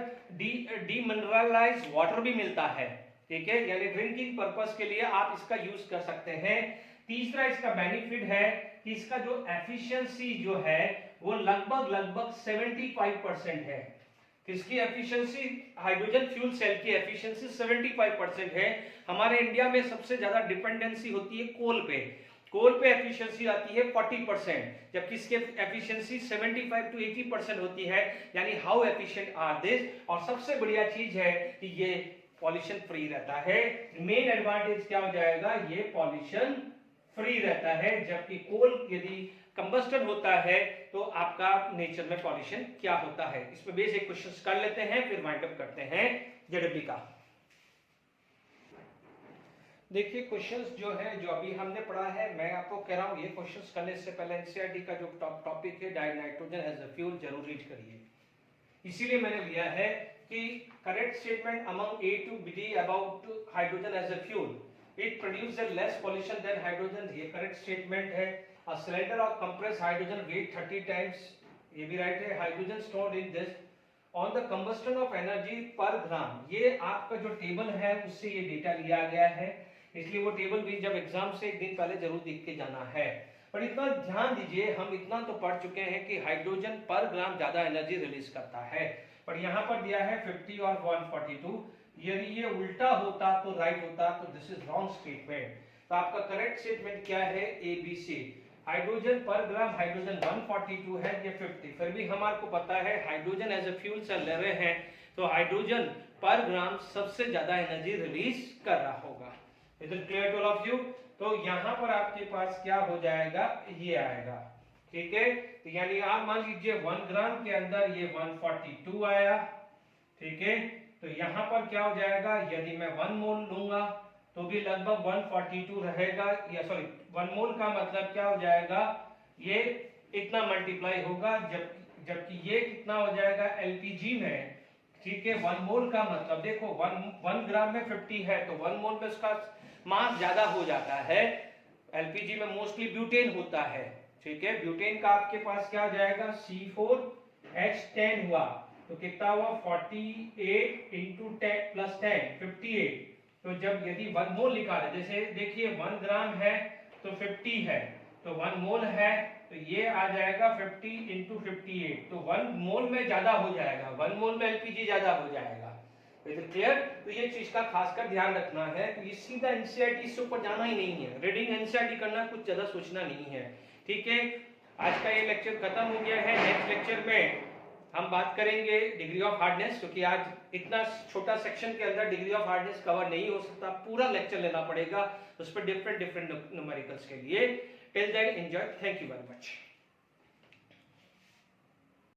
डीमिनरलाइज्ड वाटर भी मिलता है। ठीक है, यानी ड्रिंकिंग पर्पस के लिए आप इसका यूज कर सकते हैं। तीसरा इसका बेनिफिट है कि इसका जो एफिशिएंसी जो है वो लगभग 75% है। किसकी एफिशिएंसी, हाइड्रोजन फ्यूल सेल की एफिशिएंसी 75% है। हमारे इंडिया में सबसे ज्यादा डिपेंडेंसी होती है कोल पे एफिशिएंसी आती है 40%, जबकि इसके एफिशिएंसी 75 to 80% होती है। यानी हाउ एफिशिएंट आर दिस। और सबसे बढ़िया चीज है कि ये पॉल्यूशन फ्री रहता है। मेन एडवांटेज क्या हो जाएगा, ये पॉल्यूशन फ्री रहता है, जबकि कोल यदि कंबस्टन होता है तो आपका नेचर में पॉल्यूशन क्या होता है। इस पे बेसिक क्वेश्चंस कर लेते हैं, फिर वाइंड अप करते हैं जेडब्ल्यू का। देखिए क्वेश्चंस जो है जो अभी हमने पढ़ा है, मैं आपको कह रहा हूं ये क्वेश्चंस करने से पहले एनसीईआरटी का जो टॉपिक है डाइनाइट्रोजन एज अ फ्यूल जरूर रीड करिए। इसीलिए मैंने लिया है कि correct statement among A to B about hydrogen as a fuel, it produces less pollution than hydrogen, ये करेक्ट स्टेटमेंट है। A cylinder of compressed hydrogen weight 30 times, ये भी राइट है। Hydrogen stored in this on the combustion of energy पर gram, ये आपका जो table है उससे ये डेटा लिया गया है, इसलिए वो टेबल भी जब एग्जाम से एक दिन पहले जरूर देख के जाना है। पर इतना ध्यान दीजिए, हम इतना तो पढ़ चुके हैं कि हाइड्रोजन पर ग्राम ज्यादा एनर्जी रिलीज करता है, पर यहाँ पर दिया है 50 और 142। यदि ये उल्टा होता तो राइट होता, तो दिस इज रॉन्ग स्टेटमेंट। तो आपका करेक्ट स्टेटमेंट क्या है, ABC। हाइड्रोजन पर ग्राम हाइड्रोजन 142 है, ये 50। फिर भी हमारे को पता है hydrogen as a fuel cell ले रहे हैं, तो हाइड्रोजन पर ग्राम सबसे ज्यादा एनर्जी रिलीज कर रहा होगा। Is it clear to all of you? तो यहाँ पर आपके पास क्या हो जाएगा, ये आएगा, ठीक है। तो यानी आप मान लीजिए 1 ग्राम के अंदर ये 142 आया, ठीक है। तो यहाँ पर क्या हो जाएगा, यदि मैं 1 मोल लूंगा तो भी लगभग 142 रहेगा, या सॉरी 1 मोल का मतलब क्या हो जाएगा, ये इतना मल्टीप्लाई होगा, जबकि ये कितना हो जाएगा एलपीजी में, ठीक है। 1 मोल का मतलब देखो 1 ग्राम में 50 है, तो 1 मोल में उसका मास ज्यादा हो जाता है। एलपीजी में मोस्टली ब्यूटेन होता है, ठीक है। ब्यूटेन का आपके पास क्या हो जाएगा, C4H10 हुआ, तो कितना हुआ 48 इंटू 10 प्लस 10 58। तो जब यदि 1 मोल निकाले, जैसे देखिए 1 ग्राम है तो 50 है, तो 1 मोल है तो ये आ जाएगा 50 इंटू 58, तो 1 मोल में ज्यादा हो जाएगा, 1 मोल में एलपीजी ज्यादा हो जाएगा। क्लियर? तो ये चीज का खासकर ध्यान रखना है। तो ये सीधा एनसीईआरटी से ऊपर जाना ही नहीं है, रीडिंग एनसीईआरटी करना, कुछ ज्यादा सोचना नहीं है, ठीक है। आज का ये लेक्चर खत्म हो गया है। नेक्स्ट लेक्चर में हम बात करेंगे डिग्री ऑफ हार्डनेस, क्योंकि आज इतना छोटा सेक्शन के अंदर डिग्री ऑफ हार्डनेस कवर नहीं हो सकता, पूरा लेक्चर लेना पड़ेगा उस पर डिफरेंट न्यूमेरिकल्स के लिए। Till then enjoy, thank you very much.